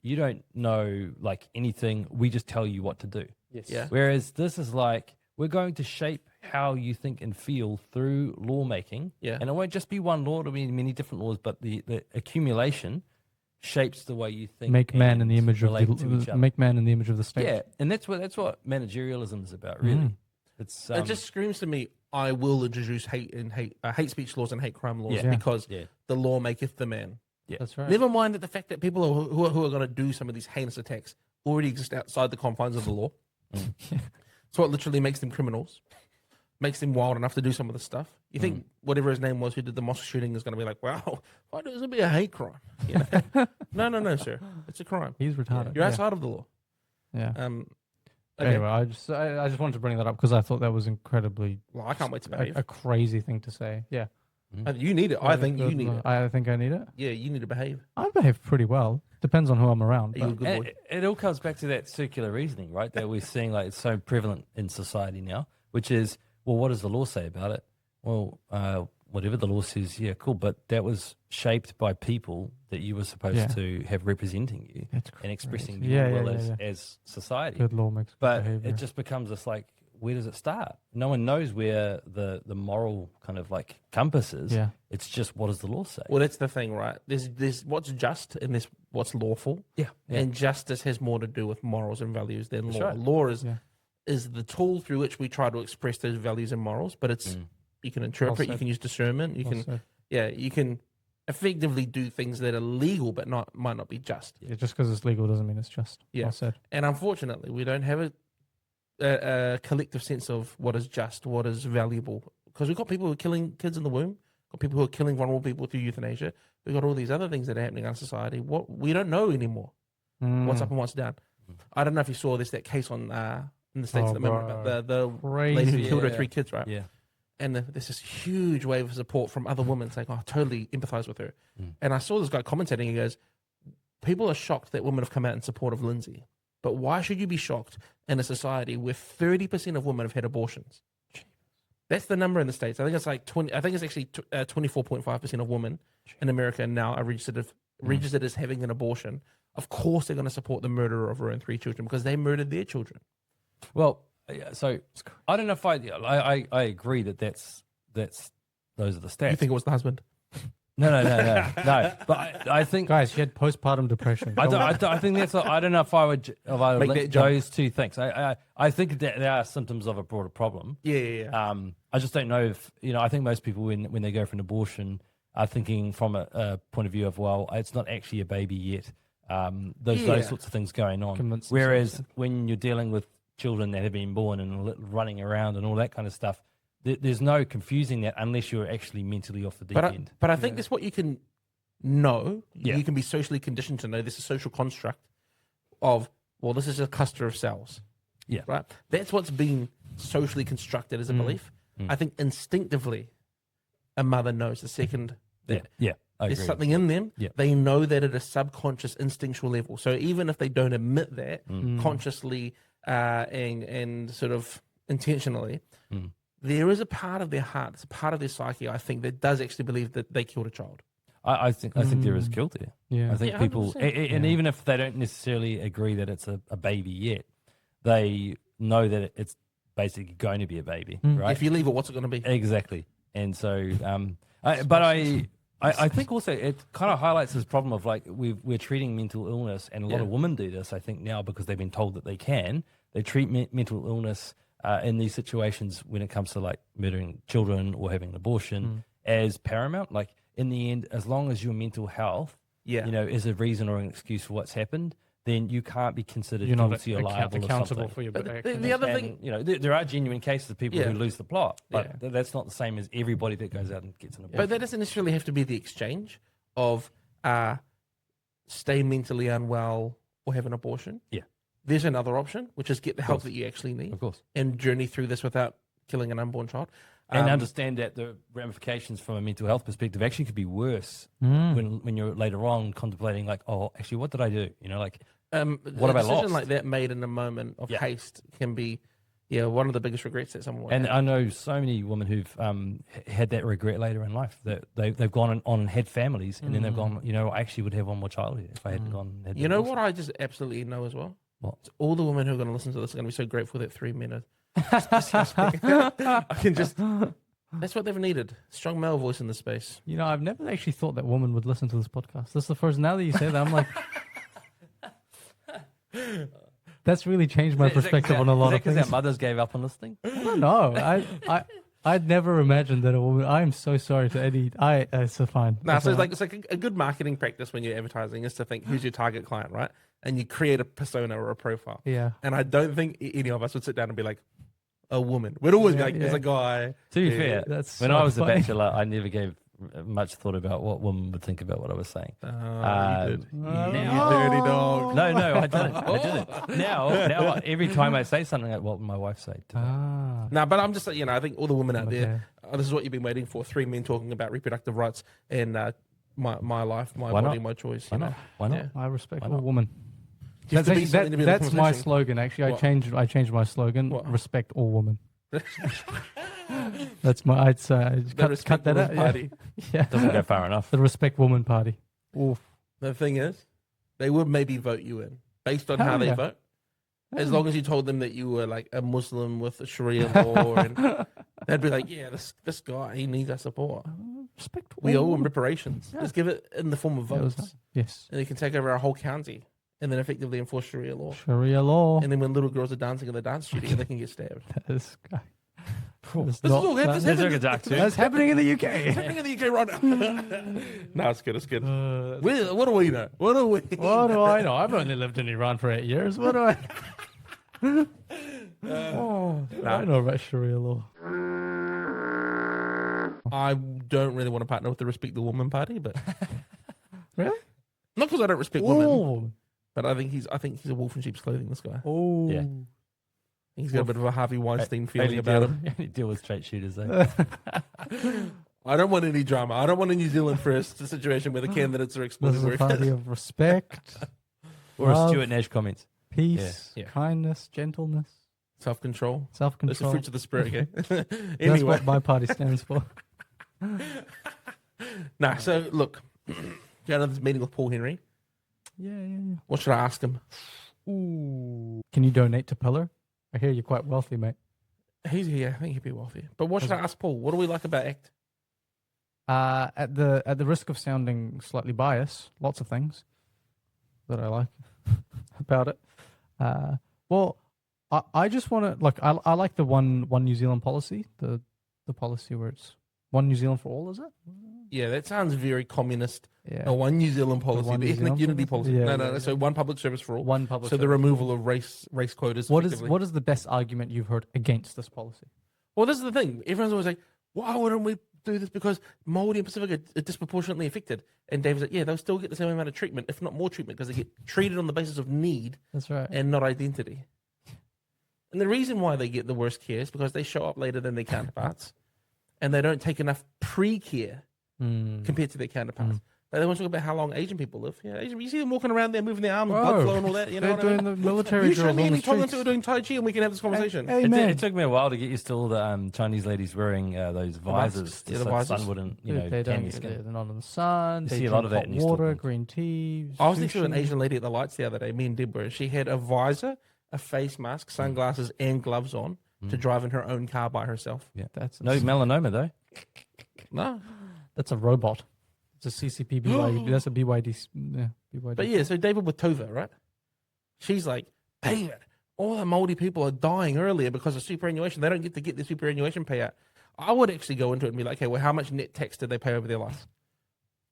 you don't know like anything. We just tell you what to do. Yes. Yeah. Whereas this is like, we're going to shape how you think and feel through lawmaking. Yeah. And it won't just be one law, it'll be many different laws, but the accumulation shapes the way you think. Make man in the and image of relate to each other. make man in the image of the state. Yeah, and that's what managerialism is about, really. It's It just screams to me, I will introduce hate speech laws and hate crime laws Yeah. because Yeah. the law makeketh the man. That's right. Never mind that the fact that people who are going to do some of these heinous attacks already exist outside the confines of the law. It's what literally makes them criminals, makes them wild enough to do some of the stuff. You think whatever his name was who did the mosque shooting is going to be like, wow, why does it be a hate crime? You know? No, sir. It's a crime. He's retarded. You're outside of the law. Yeah. Okay. Anyway, I just wanted to bring that up because I thought that was incredibly Well, I can't wait to behave. a crazy thing to say. Yeah. You need it. I think you need it. I think I need it. Yeah, you need to behave. I behave pretty well. Depends on who I'm around. Are you a but- good boy? It all comes back to that circular reasoning, right? That we're seeing like it's so prevalent in society now, which is, well, what does the law say about it? Well, whatever the law says, yeah, cool. But that was shaped by people that you were supposed to have representing you That's and expressing crazy. your Yeah, will yeah, as society. Good law makes good But behavior. it just becomes this like, where does it start? No one knows where the moral kind of like compass is. Yeah. It's just, what does the law say? Well, that's the thing, right? There's what's just and there's what's lawful. Yeah. And justice has more to do with morals and values than That's law. right. Law is Yeah. is the tool through which we try to express those values and morals, but it's you can interpret, Well you said. can use discernment, you Well can said. you can effectively do things that are legal but might not be just. Yeah, just because it's legal doesn't mean it's just. Yeah. Well said. And unfortunately, we don't have a collective sense of what is just, what is valuable, because we've got people who are killing kids in the womb, got people who are killing vulnerable people through euthanasia. We've got all these other things that are happening in our society. What we don't know anymore. What's up and what's down. I don't know if you saw that case on in the States at the moment about the lady who killed her 3 kids, right? Yeah. And there's this huge wave of support from other women saying, "Oh, I totally empathize with her." And I saw this guy commentating. He goes, "People are shocked that women have come out in support of Lindsay, but why should you be shocked in a society where 30% of women have had abortions?" That's the number in the States. I think it's like 20. I think it's actually 24.5% of women in America now are registered as having an abortion. Of course, they're going to support the murderer of her own 3 children because they murdered their children. Well, so I don't know if I agree that that's those are the stats. You think it was the husband? No. But I think, Guys, she had postpartum depression. I think that's. I don't know if I would Make link that jump. those two things. I think that there are symptoms of a broader problem. Yeah. I just don't know if I think most people when they go for an abortion are thinking from a point of view of, well, it's not actually a baby yet. Those sorts of things going on. Whereas when you're dealing with children that have been born and running around and all that kind of stuff, there's no confusing that unless you're actually mentally off the deep end. But I think that's what you can know. Yeah. You can be socially conditioned to know this is a social construct of, well, this is a cluster of cells. Yeah. Right? That's what's been socially constructed as a belief. I think instinctively a mother knows the second that there's something in them, they know that at a subconscious instinctual level. So even if they don't admit that consciously and sort of intentionally, there is a part of their heart, it's a part of their psyche, I think, that does actually believe that they killed a child. I think there is guilt there. Yeah. I think people, and even if they don't necessarily agree that it's a baby yet, they know that it's basically going to be a baby, right? If you leave it, what's it going to be? Exactly. And so, I think also it kind of highlights this problem of like we're treating mental illness, and a lot of women do this, I think, now because they've been told that they can. They treat mental illness in these situations when it comes to like murdering children or having an abortion as paramount. Like in the end, as long as your mental health, is a reason or an excuse for what's happened, then you can't be considered guilty or liable accountable or for your something. The other thing, there are genuine cases of people who lose the plot, but that's not the same as everybody that goes out and gets an abortion. But that doesn't necessarily have to be the exchange of stay mentally unwell or have an abortion. Yeah. There's another option, which is get the help that you actually need. Of course. And journey through this without killing an unborn child. And understand that the ramifications from a mental health perspective actually could be worse when you're later on contemplating like, oh, actually, what did I do? What have I lost? A decision like that made in a moment of haste can be, one of the biggest regrets that someone would have. I know so many women who've had that regret later in life, that they've gone on and had families, and then they've gone, I actually would have one more child here if I hadn't gone and had You know what I just absolutely know as well? What? It's all the women who are going to listen to this are going to be so grateful that 3 men are I can just... That's what they've needed. Strong male voice in the space. I've never actually thought that women would listen to this podcast. This is the first. Now that you say that, I'm like, that's really changed my perspective on a lot of things. Because our mothers gave up on listening? I don't know. I'd never imagined that a woman. I'm so sorry to Eddie. It's fine. No, so it's like a good marketing practice when you're advertising is to think who's your target client, right? And you create a persona or a profile. Yeah. And I don't think any of us would sit down and be like, a woman. We'd always be like, as a guy. To be fair, when I was a bachelor, I never gave much thought about what women would think about what I was saying. You did. You dirty dog. No, I didn't. Now, every time I say something, like, what would my wife say to that? No, but I'm just like, I think all the women out there, this is what you've been waiting for. 3 men talking about reproductive rights and my life, my body, my choice. Why not? Yeah. I respect all women. That's my slogan. Actually, I changed my slogan. What? Respect all women. That's my. I'd say cut that out. Party. Yeah. Doesn't go far enough. The respect woman party. Oof. The thing is, they would maybe vote you in based on how they vote. As long as you told them that you were like a Muslim with a Sharia law, and they'd be like, "Yeah, this guy, he needs our support. Respect. We owe him reparations. Just give it in the form of votes, yes, and he can take over our whole county." And then effectively enforce Sharia law. Sharia law. And then when little girls are dancing in the dance studio, they can get stabbed. This guy. This is all good. That's happening in the UK. It's happening in the UK right now. No, it's good. It's good. What do we know? What do I know? I've only lived in Iran for 8 years. What do I... I know about Sharia law. I don't really want to partner with the Respect the Woman party, but Really? not because I don't respect women, but I think he's a wolf in sheep's clothing. This guy. Oh. Yeah. He's got a bit of a Harvey Weinstein feeling about him. Only deal with straight shooters, though. I don't want any drama. I don't want a New Zealand first situation where the candidates are This exploiting is a workers. party of respect, Or a love, Stuart Nash comments. peace, Yeah. kindness, gentleness, Self-control. It's the self-control. fruits of the spirit, okay? That's Anyway. what my party stands for. Nah, so look, go to this meeting with Paul Henry. Yeah. What should I ask him? Ooh. Can you donate to Pillar? I hear you're quite wealthy, mate. He's here. I think he'd be wealthy. But what should I ask Paul? What do we like about ACT? At the risk of sounding slightly biased, lots of things that I like about it. Well, I just want to I like the one New Zealand policy, the policy where it's one New Zealand for all, is it? Yeah, that sounds very communist. Yeah. A one New Zealand policy, one the New ethnic Zealand unity policy? policy. Yeah, No. yeah. So one public service for all. One public. So the service. removal of race quotas. What is effectively. the best argument you've heard against this policy? Well, this is the thing. Everyone's always like, why wouldn't we do this? Because Māori and Pacific are disproportionately affected. And Dave's like, yeah, they'll still get the same amount of treatment, if not more treatment, because they get treated on the basis of need That's right. and not identity. And the reason why they get the worst care is because they show up later than their counterparts and they don't take enough pre-care compared to their counterparts. But they want to talk about how long Asian people live. Yeah, you see them walking around there, moving their arms, blood flow and all that. You know they're what I mean? doing the military You show drills me on any the Tongans streets. who are doing Tai Chi and we can have this conversation. Hey, It man. took me a while to get used to all the Chinese ladies wearing those visors. Yeah, the so the visors. sun wouldn't, Dude, they tan don't. your skin. They're not in the sun. You They see a drink lot of that hot in East water, Auckland. green tea. I was next to an sushi. Asian lady at the lights the other day, me and Deborah. She had a visor, a face mask, sunglasses, and gloves on to drive in her own car by herself. Yeah. That's No melanoma, though. No. That's a robot. It's a CCP BYD. That's a BYD. Yeah, BYD. But yeah, so David with Tova, right? She's like, David, all the Māori people are dying earlier because of superannuation. They don't get to get their superannuation payout. I would actually go into it and be like, okay, well, how much net tax did they pay over their life?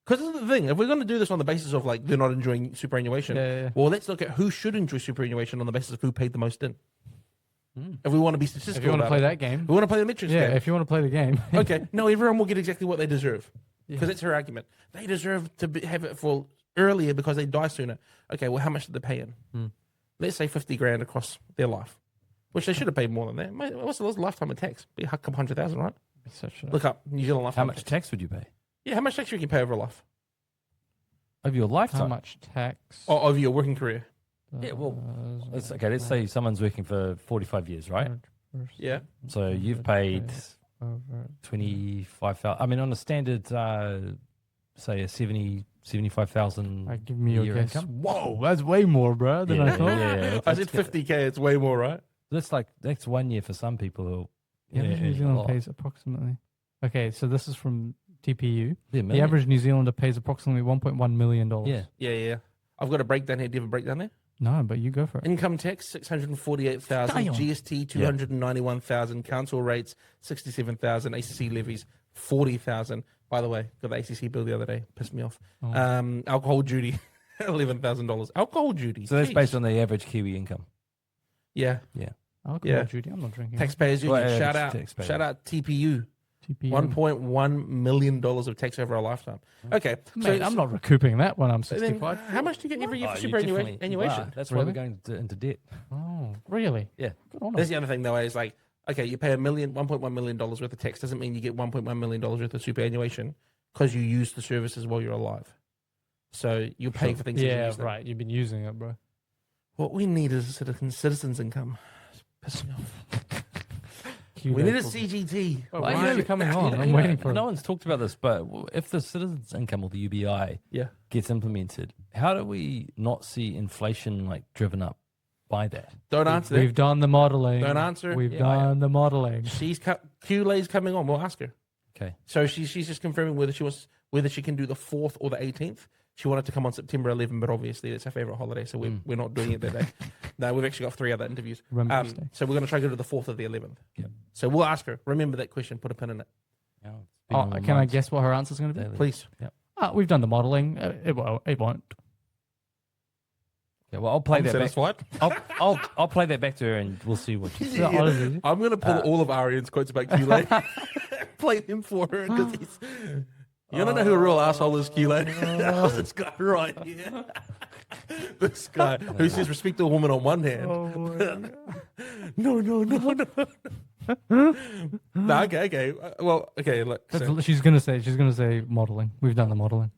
Because this is the thing. If we're going to do this on the basis of like they're not enjoying superannuation, Yeah. well, let's look at who should enjoy superannuation on the basis of who paid the most in. If we want to be statistical, If you want to about play it. that game, We want to play the metrics yeah. game. If you want to play the game, Okay, no, everyone will get exactly what they deserve because Yeah. that's her argument. They deserve to have it for earlier because they die sooner. Okay, well, how much did they pay in? Let's say 50 grand across their life, which they should have paid more than that. Mate, what's the lifetime of tax? Be a couple 100,000, right? Look up New Zealand How lifetime. much tax would you pay? Yeah, how much tax you can pay over a life Over your lifetime? how much tax? or over your working career? Yeah, well, let's say someone's working for 45 years, right? Yeah, So you've paid Over. 25,000. I mean, on a standard, say a 75,000 I give me your year guess. income. Whoa, that's way more, bro, than I thought. yeah. I said 50k. It's way more, right? That's 1 year for some people who. The average New Zealand pays approximately. Okay, so this is from TPU. The average New Zealander pays approximately $1.1 million. Yeah. Yeah. I've got a breakdown here. Do you have a breakdown there? No, but you go for it. Income tax 648,000, Damn. GST 291,000, council rates 67,000, ACC levies 40,000. By the way, got the ACC bill the other day, pissed me off. Oh. Alcohol duty $11,000. Alcohol duty. So that's Jeez. based on the average Kiwi income. Yeah. Alcohol, Judy. I'm not drinking. Taxpayers Union. Well, yeah, shout it's out. taxpayers. Shout out TPU. TPU. $1.1 million of tax over a lifetime. Okay. Mate, I'm not recouping that when I'm so then 65. how much do you get every year Oh, for you superannuation? definitely- wow, that's why Really? we're going into debt. Oh, really? Yeah. Good on That's us. the other thing, though, is like, okay, you pay $1.1 million worth of tax. Doesn't mean you get $1.1 million worth of superannuation because you use the services while you're alive. So you pay for things. as you Yeah, use them. right. You've been using it, bro. What we need is a citizens income. It's pissing me off. Cue We that need a for- CGT. Well, why is it coming on? I'm waiting for it. No one's talked about this, but if the citizens' income or the UBI Yeah. gets implemented, how do we not see inflation like driven up by that? Don't answer that. We've done the modeling. Don't answer. We've Yeah, done the modeling. Q-Lay's coming on. We'll ask her. Okay. So she's just confirming whether she can do the 4th or the 18th. She wanted to come on September 11, but obviously it's her favorite holiday, so we're not doing it that day. No, we've actually got 3 other interviews. Remembrance Day. So we're going to try to go to the 4th or the 11th. Yep. So we'll ask her. Remember that question. Put a pin in it, Now, it's been Oh, on my can I mind. guess what her answer's going to be? Daily. please. We've done the modeling. It won't. Okay, well, I'll play I'm that back. satisfied. I'll play that back to her, and we'll see what she says. Yeah, honestly. I'm going to pull all of Arian's quotes about Q-Lay. blame him for her because he's. You don't know who a real asshole is, Kilo. This guy right here. This guy who says respect a woman on one hand. No. No, okay. Well, okay. Look, She's gonna say modeling. We've done the modeling.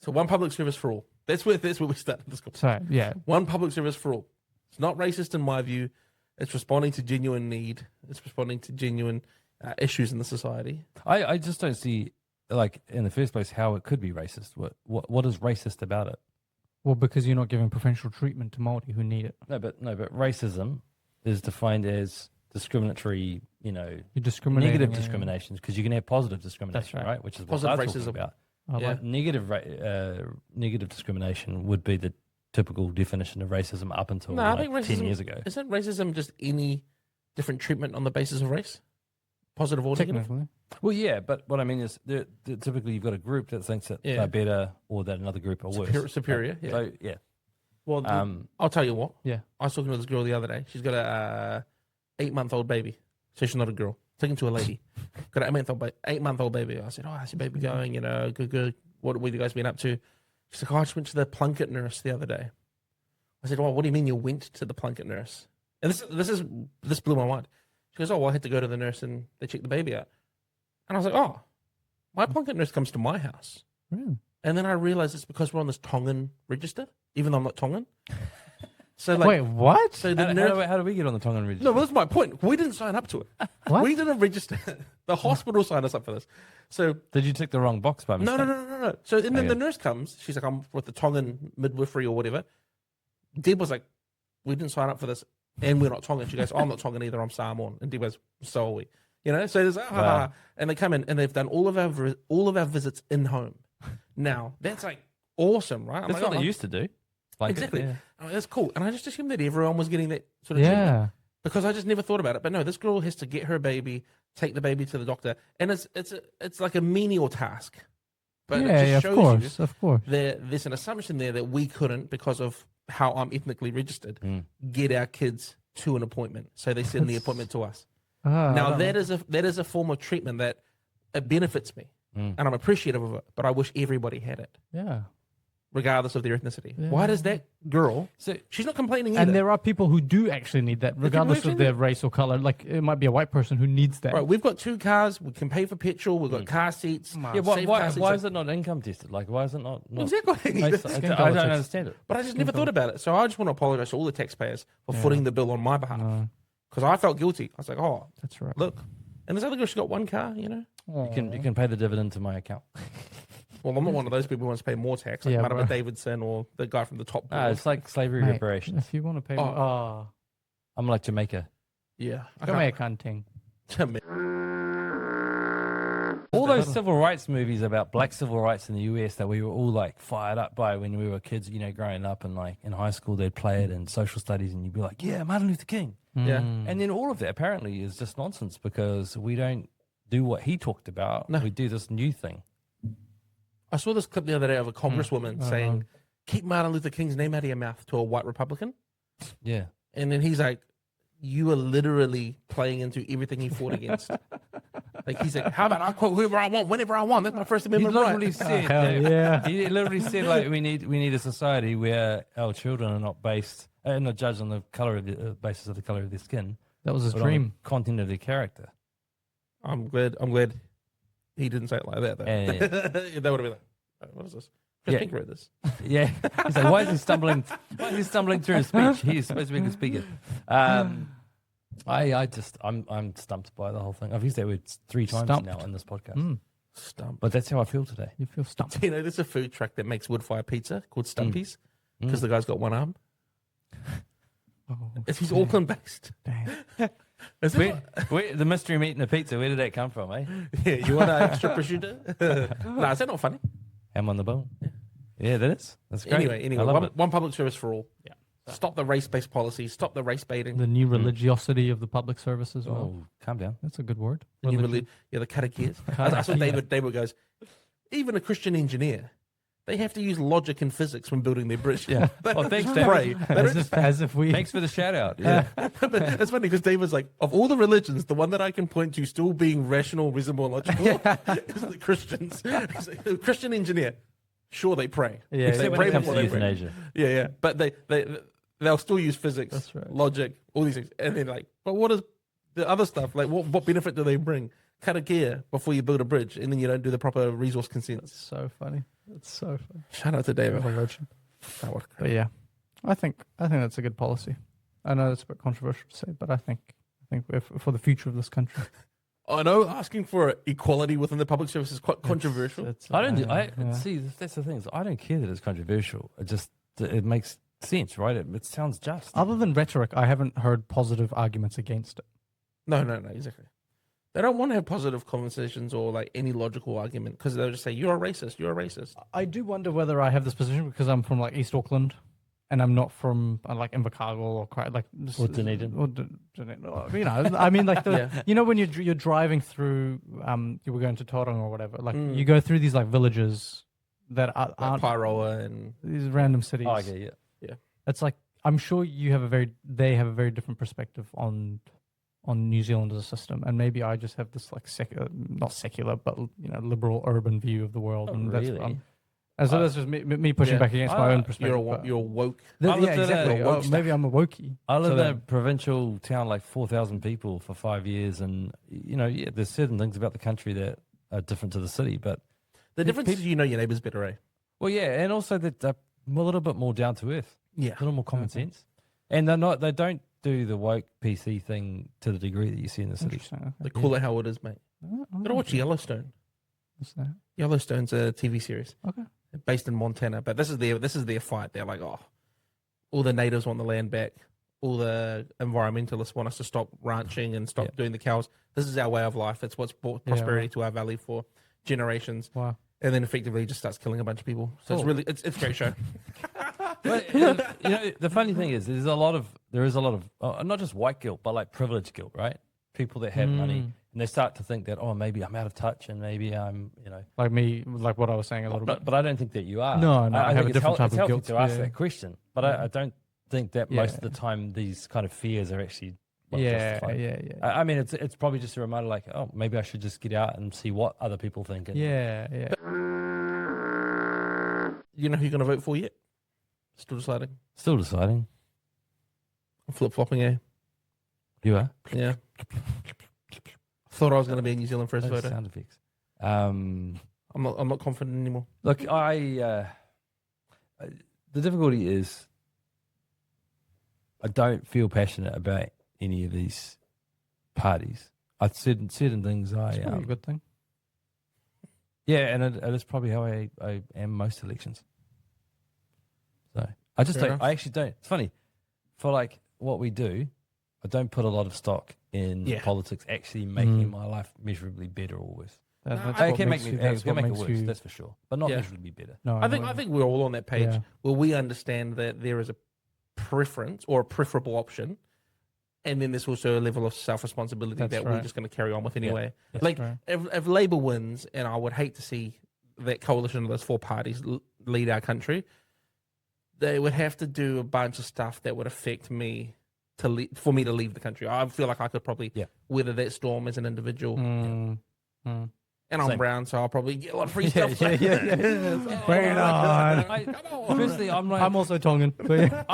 So one public service for all. That's where we started this conversation. So yeah, one public service for all. It's not racist in my view. It's responding to genuine need. It's responding to genuine issues in the society. I just don't see, like, in the first place, how it could be racist. What is racist about it? well, because you're not giving preferential treatment to Māori who need it. No, but racism is defined as discriminatory, You're discriminating. negative discriminations, because you can have positive discrimination, right. right? Which is Positive what I'm talking racism. about. Yeah. Negative discrimination would be the typical definition of racism up until No, I think 10 years ago. Isn't racism just any different treatment on the basis of race? Positive or negative? Technically. Well, yeah, but what I mean is typically you've got a group that thinks that they're better or that another group are worse. Superior, yeah. So, yeah. Well, I'll tell you what. Yeah. I was talking to this girl the other day. She's got a 8-month-old baby. So she's not a girl. Taken to a lady. Got an 8-month-old baby. I said, how's your baby going? Good. What have you guys been up to? She's like, I just went to the Plunkett nurse the other day. I said, well, what do you mean you went to the Plunkett nurse? And this blew my mind. She goes, I had to go to the nurse and they checked the baby out. And I was like, my Plunkett nurse comes to my house. Really? And then I realized it's because we're on this Tongan register, even though I'm not Tongan. So like, wait, what? So the How do we get on the Tongan register? No, well, that's my point. We didn't sign up to it. What? We didn't register. The hospital signed us up for this. So Did you tick the wrong box by mistake? no. So and then the nurse comes. She's like, I'm with the Tongan midwifery or whatever. Deb was like, we didn't sign up for this, and we're not Tongan. She goes, I'm not Tongan either. I'm Samoan. And Deb goes, so are we. So there's Wow. and they come in and they've done all of our visits in home. Now that's like awesome, right? I'm That's like, what they used to do. Like, exactly. yeah. That's cool. And I just assumed that everyone was getting that sort of treatment. Yeah. Because I just never thought about it. But no, this girl has to get her baby, take the baby to the doctor, and it's like a menial task. But it just shows you of course. there's an assumption there that we couldn't, because of how I'm ethnically registered, get our kids to an appointment. So they send the appointment to us. Now that is a form of treatment that it benefits me, and I'm appreciative of it. But I wish everybody had it. Yeah. Regardless of their ethnicity. Yeah. Why does that girl? So she's not complaining either. And there are people who do actually need that, regardless of their race or color. Like, it might be a white person who needs that. Right, we've got 2 cars. We can pay for petrol. We've got car seats. yeah, why is it not income tested? Like, why is it not? Exactly. I don't understand it. But I just never thought about it. So I just want to apologize to all the taxpayers for footing the bill on my behalf. Because I felt guilty. I was like, that's right. look. And this other girl, she got 1 car, You can pay the dividend to my account. Well, I'm not one of those people who wants to pay more tax, like Marama Davidson or the guy from the top board. It's like slavery reparations. If you want to pay more... I'm like Jamaica. Yeah. Jamaican. All those civil rights movies about black civil rights in the US that we were all like fired up by when we were kids, growing up, and like in high school they'd play it in social studies and you'd be like, yeah, Martin Luther King. Yeah. And then all of that apparently is just nonsense, because we don't do what he talked about. No. We do this new thing. I saw this clip the other day of a congresswoman saying, keep Martin Luther King's name out of your mouth, to a white Republican. Yeah. And then he's like, you are literally playing into everything he fought against. Like, he's like, how about I quote whoever I want, whenever I want? That's my First Amendment right. He literally said, like, we need a society where our children are not judged on the color of the basis of the color of their skin. That was his but dream. On the content of their character. I'm glad he didn't say it like that, though. Yeah. That would have been like, what is this? Chris Pink wrote this. Yeah. He's like, why is he stumbling through his speech? He's supposed to be the speaker. I'm stumped by the whole thing. I've used that word 3 times now in this podcast. Stumped. But that's how I feel today. You feel stumped. There's a food truck that makes wood fire pizza called Stumpy's, because the guy's got 1 arm. He's Auckland based. Damn. Where, the mystery meat and the pizza, where did that come from, eh? Yeah, you want an extra prosciutto? Nah, is that not funny? Ham on the bone. Yeah, that is. That's great. Anyway, one public service for all. Yeah. Stop the race-based policies. Stop the race baiting. The new religiosity of the public service as well. Oh, calm down. That's a good word. The catechias. I saw David goes, even a Christian engineer, They have to use logic and physics when building their bridge. Yeah. They Oh, don't thanks, just David. pray. They don't As if we. Thanks for the shout out. Yeah. But it's funny because Dave was like, of all the religions, the one that I can point to still being rational, reasonable, and logical is the Christians. He's like, a Christian engineer, sure, they pray. Yeah, They Except when pray it comes before to they pray. euthanasia. Yeah. But they'll still use physics, That's right. logic, all these things. And then like, but what is the other stuff? Like, what benefit do they bring? Cut a gear before you build a bridge, and then you don't do the proper resource consent. That's so funny. That's so funny. Shout out to David. What a legend. Oh, what a But yeah, I think that's a good policy. I know it's a bit controversial to say, but I think for the future of this country, I know asking for equality within the public service is quite controversial. I don't. yeah. See. That's the thing. Is I don't care that it's controversial. It makes sense, right? It sounds just. Other than rhetoric, I haven't heard positive arguments against it. No, exactly. They don't want to have positive conversations or like any logical argument because they'll just say, you're a racist, you're a racist. I do wonder whether I have this position because I'm from like East Auckland, and I'm not from like Invercargill or Or Dunedin. You know, I mean, like Yeah. you know when you're driving through, you were going to Tauranga or whatever, like you go through these like villages that Like aren't Pyroa and these random cities. Oh, okay, yeah. It's like I'm sure they have a very different perspective on New Zealand as a system, and maybe I just have this like not secular, but liberal urban view of the world, Oh, and really? so that's just me pushing back against my own perspective. you're woke. Yeah, I lived in exactly. a Oh, maybe I'm a wokey. I lived So in a then- provincial town, like 4,000 people for 5 years, and there's certain things about the country that are different to the city, but The difference is you know your neighbours better, eh? well, yeah, and also that they're a little bit more down to earth, Yeah. a little more common Okay. sense, and they don't do the woke PC thing to the degree that you see in the city. Interesting. They call it how it is, mate. Oh, Gotta watch Yellowstone. what's that? Yellowstone's a TV series. Okay. Based in Montana, but this is their fight. They're like, oh, all the natives want the land back. All the environmentalists want us to stop ranching and stop doing the cows. This is our way of life. It's what's brought prosperity to our valley for generations. Wow. And then effectively just starts killing a bunch of people. So it's Cool. really it's a great show. But the funny thing is, there is a lot of not just white guilt, but like privilege guilt, right? People that have money and they start to think that, oh, maybe I'm out of touch and maybe I'm, Like me, like what I was saying a little bit. but I don't think that you are. No, I have think a different it's type it's of healthy guilt, to ask yeah. that question, but I don't think that most of the time these kind of fears are actually justified. Yeah. I mean, it's probably just a reminder, like, oh, maybe I should just get out and see what other people think. And Yeah. You know who you're gonna vote for yet? Still deciding. Still deciding. I'm flip flopping, eh? You are. Yeah. Thought I was gonna be a New Zealand first Those voter. sound effects. I'm not confident anymore. Look, the difficulty is I don't feel passionate about any of these parties. Certain things It's probably a good thing. yeah, and it is probably how I am most elections. So I just Fair don't. enough. I actually don't. It's funny for like what we do. I don't put a lot of stock in politics actually making my life measurably better or worse. That's It what can make makes me you- it that's can what make it makes worse, you- that's for sure, but not Yeah. measurably better. No, I think we're all on that page Yeah. where we understand that there is a preference or a preferable option, and then there's also a level of self responsibility That's that we're right. just going to carry on with anyway. That's Like right. if Labour wins, and I would hate to see that coalition of those four parties lead our country, they would have to do a bunch of stuff that would affect me for me to leave the country. I feel like I could probably weather that storm as an individual. And I'm Same. brown, so I'll probably get a lot of free stuff. Bring it on. Firstly, I'm also Tongan. But yeah.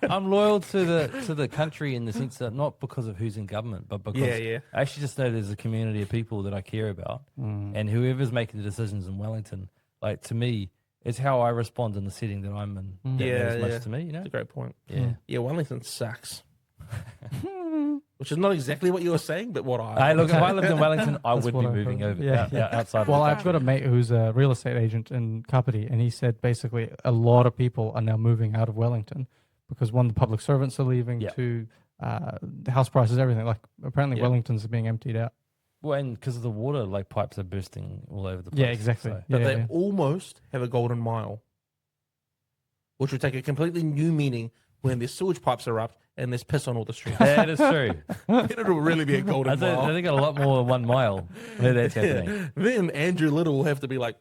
I'm loyal to the country in the sense that not because of who's in government, but because Yeah. I actually just know there's a community of people that I care about, and whoever's making the decisions in Wellington, like to me, it's how I respond in the setting that I'm in. That matters most to me, you know. That's a great point. Yeah. Yeah, Wellington sucks. Which is not exactly what you were saying, but what Hey, look, if I lived in Wellington, I That's would what be I've moving heard. over Yeah. outside. Well, of the I've got a mate who's a real estate agent in Kapiti, and he said basically a lot of people are now moving out of Wellington because one, the public servants are leaving, Yeah. two, the house prices, everything. Like apparently Yeah. Wellington's being emptied out. Well, and because of the water, like pipes are bursting all over the place. Yeah, exactly. so- But Yeah, they yeah. almost have a golden mile, which would take a completely new meaning when their sewage pipes erupt and there's piss on all the streets. That is true. It'll really be a golden I think mile. they got a lot more than 1 mile where that's happening. Then Andrew Little will have to be like,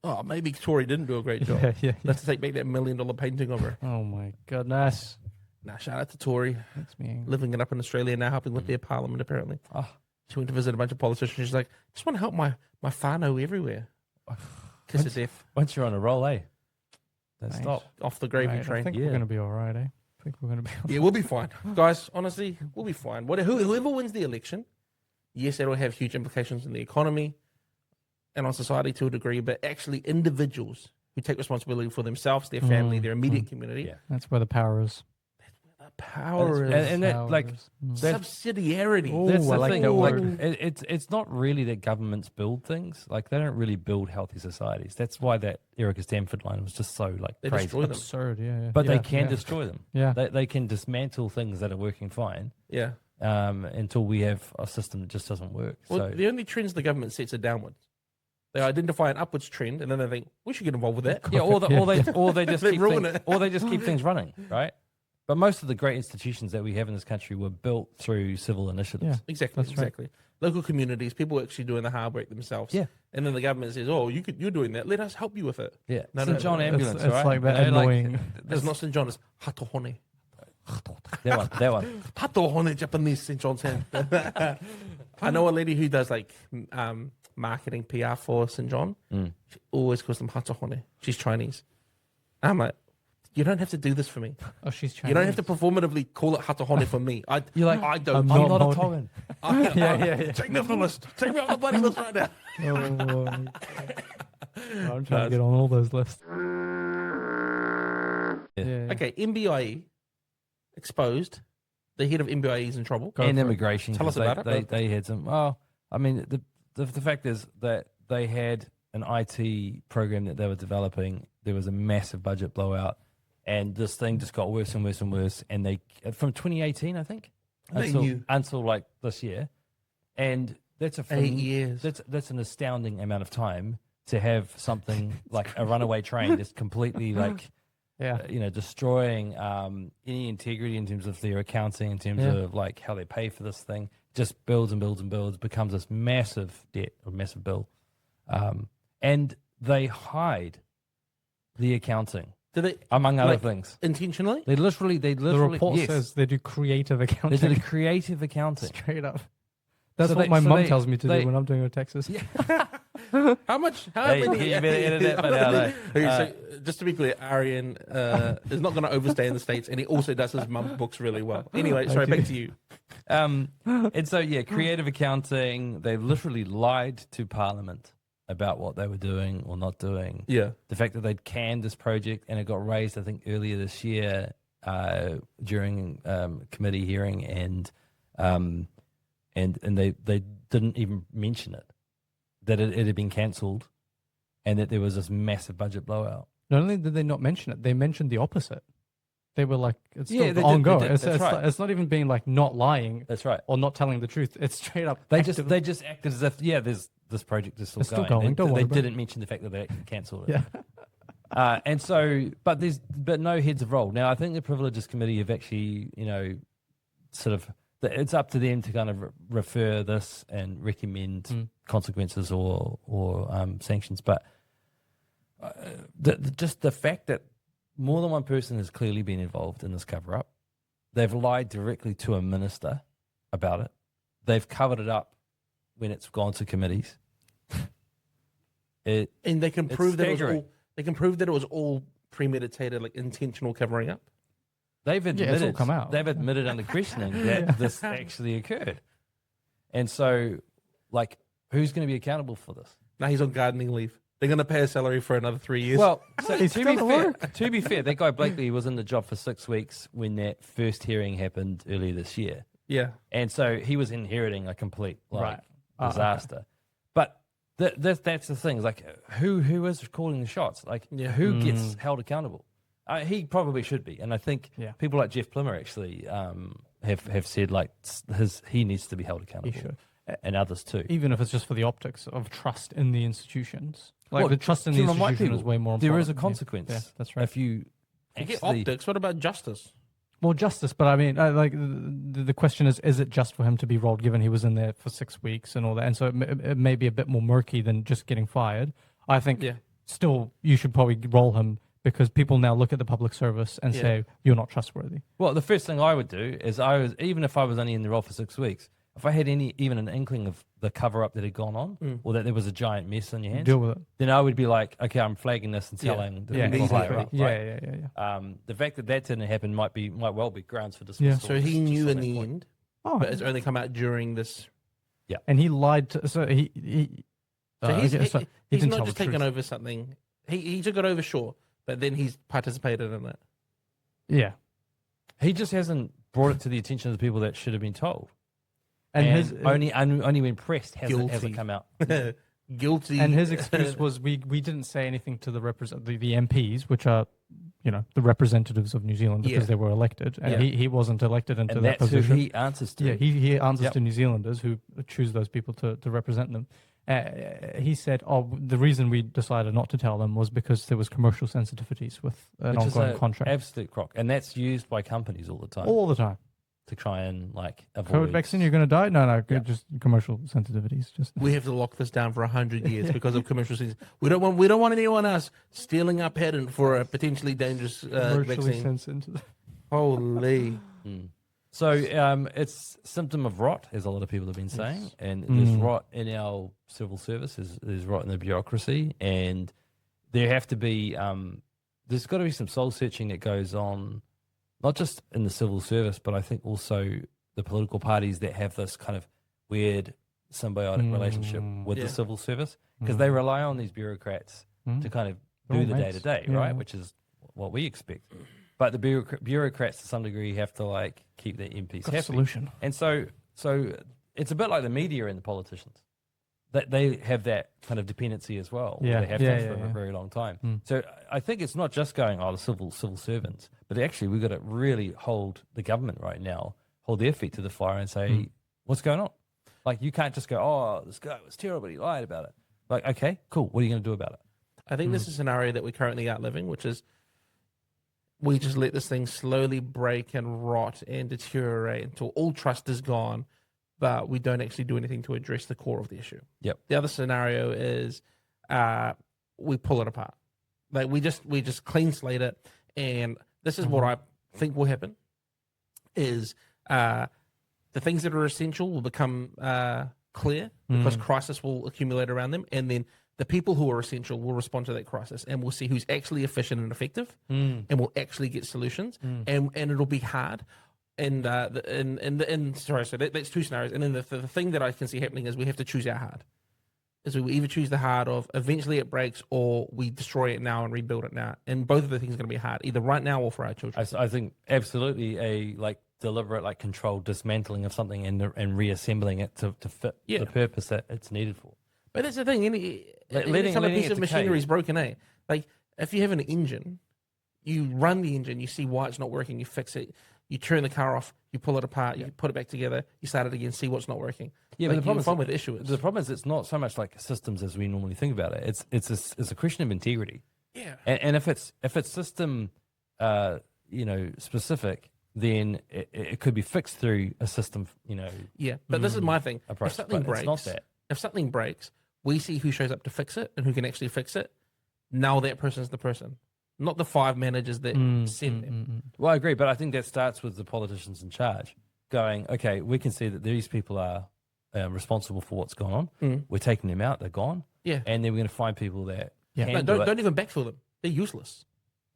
Oh, maybe Tory didn't do a great job. Yeah. Let's take back that $1 million painting of her. Oh my goodness. Nah, shout out to Tory. Makes me angry. Living it up in Australia now, helping with their parliament, apparently. Oh. She went to visit a bunch of politicians. She's like, just want to help my whānau everywhere. Kiss of death. Once you're on a roll, don't Thanks. stop. Off the gravy Mate, train. I think we're going to be all right, eh? I think we're going to be Yeah, we'll be fine. Guys, honestly, we'll be fine. Whoever wins the election, yes, it'll have huge implications in the economy and on society to a degree, but actually individuals who take responsibility for themselves, their family, their immediate community. Yeah. That's where the power is. The power is and that, like, subsidiarity. Ooh, that's I the like thing. that Like, word. it's not really that governments build things. Like, they don't really build healthy societies. That's why that Erica Stanford line was just so like They crazy. destroy them. Absurd, yeah. But they Yeah, can yeah. destroy them. Yeah. They can dismantle things that are working fine. Yeah. Until we have a system that just doesn't work. Well, So the only trends the government sets are downwards. They identify an upwards trend, and then they think we should get involved with that. yeah, or they just They keep ruin things, it. or they just keep things running, right? But most of the great institutions that we have in this country were built through civil initiatives. Yeah. Exactly. That's right. Exactly. Local communities, people actually doing the hard work themselves. Yeah. And then the government says, "Oh, you're doing that. Let us help you with it." Yeah, No, St. no, John no. ambulance, It's right? like that You know, annoying. It's not St. John. It's Hatohone. that one. Hatohone, Japanese St. John's hand. I know a lady who does like marketing PR for St. John. She always calls them Hatohone. She's Chinese. I'm like, you don't have to do this for me. Oh, she's Chinese. You don't have to performatively call it Hatohone for me. You're like, I don't. I'm I'm not not a Tong. Tongan. Yeah. Take me off the list. Take me off the bloody list right now. Oh, I'm trying to get on all those lists. Yeah. Okay, MBIE exposed. The head of MBIE is in trouble. Go And for it. immigration. Tell us 'cause about it. They had some. Well, I mean, the fact is that they had an IT program that they were developing. There was a massive budget blowout, and this thing just got worse and worse and worse. And they from 2018, I think, They knew. until like this year, and that's 8 years. That's an astounding amount of time to have something like a runaway train just completely like. Yeah. Destroying any integrity in terms of their accounting, in terms of like how they pay for this thing, just builds and builds and builds, becomes this massive debt or massive bill. And they hide the accounting, Did they among other like, things. intentionally? They literally, The report yes, says they do creative they accounting. did a creative accounting. Straight up. That's So what they- my so mum they- tells me to they- do when I'm doing her taxes. How much? How Hey, many? you better edit that bit out, eh? Okay, so just to be clear, Arian is not going to overstay in the States, and he also does his mum's books really well. Anyway, sorry, back to you. And so, creative accounting, they literally lied to Parliament about what they were doing or not doing. Yeah. The fact that they'd canned this project and it got raised, I think, earlier this year during committee hearing, and they didn't even mention it, that it had been cancelled, and that there was this massive budget blowout. Not only did they not mention it, they mentioned the opposite. They were like, it's Yeah, still they did, ongoing. they did. That's right. It's not even being like not lying That's right. or not telling the truth. It's straight up. They active- just acted as if there's this project is still It's still going. going, don't They worry about didn't mention the fact that they cancelled it. Yeah. And so, but no heads have rolled. Now, I think the Privileges Committee have actually, it's up to them to kind of refer this and recommend consequences or sanctions. But just the fact that more than one person has clearly been involved in this cover-up, they've lied directly to a minister about it. They've covered it up when it's gone to committees. And they can It's prove that staggering. it was all premeditated, like intentional covering up. They've it's all admitted, come out. They've admitted under questioning that this actually occurred. And so, like, who's going to be accountable for this? Now he's on gardening leave. They're going to pay a salary for another 3 years. Well, so He's to be still fair, that guy Blakely was in the job for 6 weeks when that first hearing happened earlier this year. yeah. And so he was inheriting a complete Right. disaster. But that's the thing. Like, who is calling the shots? Like, Yeah. who gets held accountable? He probably should be. And I think Yeah. people like Jeff Plimmer actually have said like he needs to be held accountable. He should. And others too. Even if it's just for the optics of trust in the institutions. Like Well, the trust in to the remind institution is people, way more important. There is a Yeah. consequence. Yeah, that's right. If you Forget actually, optics. What about justice? Well, justice, but I mean, the question is it just for him to be rolled, given he was in there for 6 weeks and all that? And so it may be a bit more murky than just getting fired. I think Yeah. still, you should probably roll him because people now look at the public service and say, you're not trustworthy. Well, the first thing I would do is even if I was only in the role for 6 weeks, if I had even an inkling of the cover-up that had gone on or that there was a giant mess on your hands, deal with it. then I would be like, okay, I'm flagging this and telling the people higher up. Yeah. The fact that didn't happen might well be grounds for dismissal. So he knew in the end, but it's yeah. only come out during this. Yeah. And he lied to, so he he's not just taken over something. He took it over, sure, but then he's participated in it. Yeah. He just hasn't brought it to the attention of the people that should have been told. And his only when pressed has it come out. Guilty. And his excuse was we didn't say anything to the MPs, which are the representatives of New Zealand because they were elected, and he wasn't elected into that position. Who he answers to. Yeah, he answers to New Zealanders who choose those people to represent them. He said, the reason we decided not to tell them was because there was commercial sensitivities with an ongoing contract. Absolute crock, and that's used by companies all the time. All the time. To try and avoid COVID vaccine, you're going to die? No, just commercial sensitivities. We have to lock this down for 100 years because of commercial sensitivities. We don't want anyone else stealing our patent for a potentially dangerous vaccine. Holy. So it's symptom of rot, as a lot of people have been saying, and there's rot in our civil service, there's rot in the bureaucracy, and there have to be there's got to be some soul searching that goes on. Not just in the civil service, but I think also the political parties that have this kind of weird symbiotic relationship with the civil service, because they rely on these bureaucrats to kind of do the day-to-day, right? Which is what we expect. But the bureaucrats, to some degree, have to keep their MPs happy. Solution. And so it's a bit like the media and the politicians. That they have that kind of dependency as well. Yeah. They have for a very long time. So I think it's not just going, the civil servants, but actually we've got to really hold the government right now, hold their feet to the fire and say, what's going on? You can't just go, this guy was terrible, he lied about it. Okay, cool, what are you going to do about it? I think this is a scenario that we're currently outliving, which is we just let this thing slowly break and rot and deteriorate until all trust is gone, but we don't actually do anything to address the core of the issue. Yep. The other scenario is we pull it apart. We just clean slate it, and this is what I think will happen: is the things that are essential will become clear because crisis will accumulate around them, and then the people who are essential will respond to that crisis, and we'll see who's actually efficient and effective, and we'll actually get solutions, and it'll be hard. And sorry, so that's two scenarios. And then the thing that I can see happening is we have to choose our hard. Is we either choose the hard of eventually it breaks, or we destroy it now and rebuild it now. And both of the things are going to be hard, either right now or for our children. I think absolutely a deliberate, controlled dismantling of something and reassembling it to fit the purpose that it's needed for. But that's the thing. Anytime a piece of machinery is broken, if you have an engine, you run the engine, you see why it's not working, you fix it. You turn the car off, you pull it apart, you put it back together, you start it again, see what's not working. Yeah, but the problem with the issue is the problem is it's not so much like systems as we normally think about it. It's a question of integrity. Yeah. And if it's system specific, then it could be fixed through a system. Yeah, but this is my thing. Approach, If something breaks, we see who shows up to fix it and who can actually fix it. Now that person's the person. Not the 5 managers that send them. Well, I agree, but I think that starts with the politicians in charge going, okay, we can see that these people are responsible for what's going on. We're taking them out, they're gone. Yeah. And then we're going to find people that don't even backfill them. They're useless.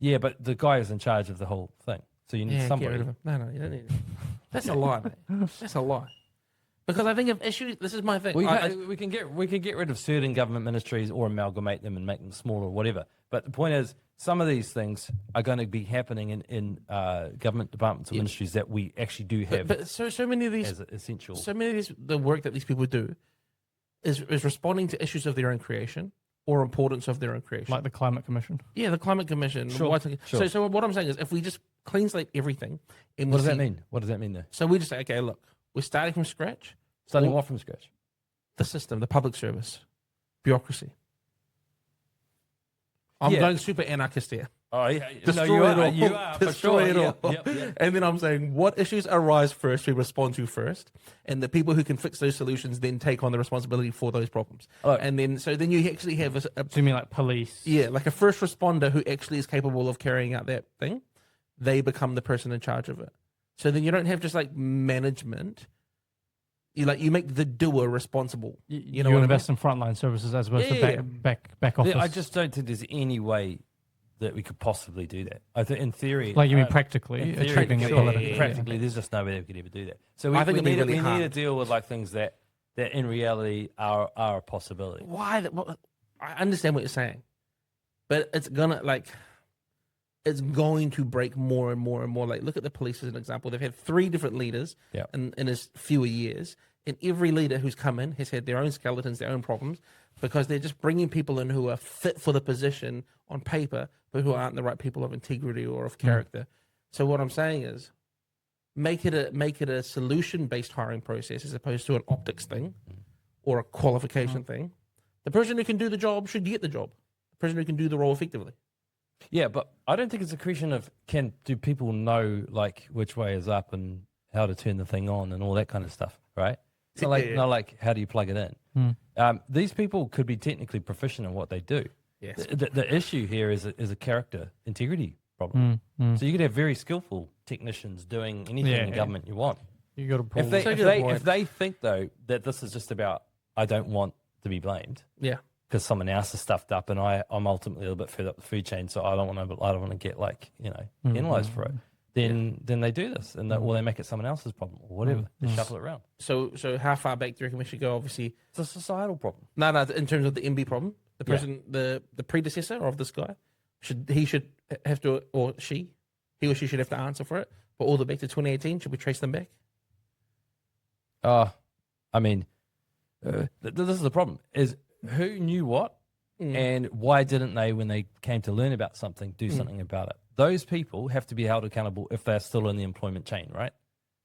Yeah, but the guy is in charge of the whole thing. So you need somebody. Get rid of him. No, you don't need him. That's a lie, mate. That's a lie. Because I think if issues, this is my thing. We can get rid of certain government ministries or amalgamate them and make them smaller or whatever. But the point is, some of these things are going to be happening in government departments or ministries that we actually do have. But so many of these as essential. So many of these, the work that these people do is responding to issues of their own creation or importance of their own creation. Like the Climate Commission. Yeah, the Climate Commission. Sure. So what I'm saying is, if we just clean slate everything, and what does that mean? What does that mean, though? So we just say, okay, look, we're starting from scratch. Starting what from scratch? The system, the public service, bureaucracy. I'm going super anarchist here. Oh, yeah. Destroy it all. You are, for Destroy sure. it all. Yep. And then I'm saying what issues arise first, we respond to first. And the people who can fix those solutions then take on the responsibility for those problems. Oh. And then, so then you actually have So you mean like police? yeah, like a first responder who actually is capable of carrying out that thing. They become the person in charge of it. So then you don't have just like management. You make the doer responsible. You know you what invest I in frontline services as opposed Yeah. to back office. I just don't think there's any way that we could possibly do that. I think in theory, like you mean practically in theory, achieving it yeah, politically. yeah. practically, there's just no way that we could ever do that. So I think it'd be really we need to hard. deal with like things that in reality are a possibility. Why? I understand what you're saying, but it's going to break more and more and more. Like, look at the police as an example. They've had 3 different leaders in as fewer years, and every leader who's come in has had their own skeletons, their own problems, because they're just bringing people in who are fit for the position on paper, but who aren't the right people of integrity or of character. So what I'm saying is, make it a solution-based hiring process as opposed to an optics thing or a qualification thing. The person who can do the job should get the job. The person who can do the role effectively. Yeah, but I don't think it's a question of do people know like which way is up and how to turn the thing on and all that kind of stuff, right? It's not like how do you plug it in. These people could be technically proficient in what they do. Yes. The issue here is a character integrity problem. So you could have very skillful technicians doing anything in government you want. You got to If they think though that this is just about I don't want to be blamed. Yeah. Because someone else is stuffed up, and I'm ultimately a little bit further up the food chain, so I don't want to get like penalised for it. Then they do this, and or they make it someone else's problem or whatever. They shuffle it around. So how far back do you reckon we should go? Obviously, It's a societal problem. no. In terms of the MB problem, the person, the predecessor of this guy, should have to, or she, he or she should have to answer for it. But all the way back to 2018, should we trace them back? I mean, this is the problem: is who knew what, and why didn't they, when they came to learn about something, do something about it? Those people have to be held accountable if they're still in the employment chain, right?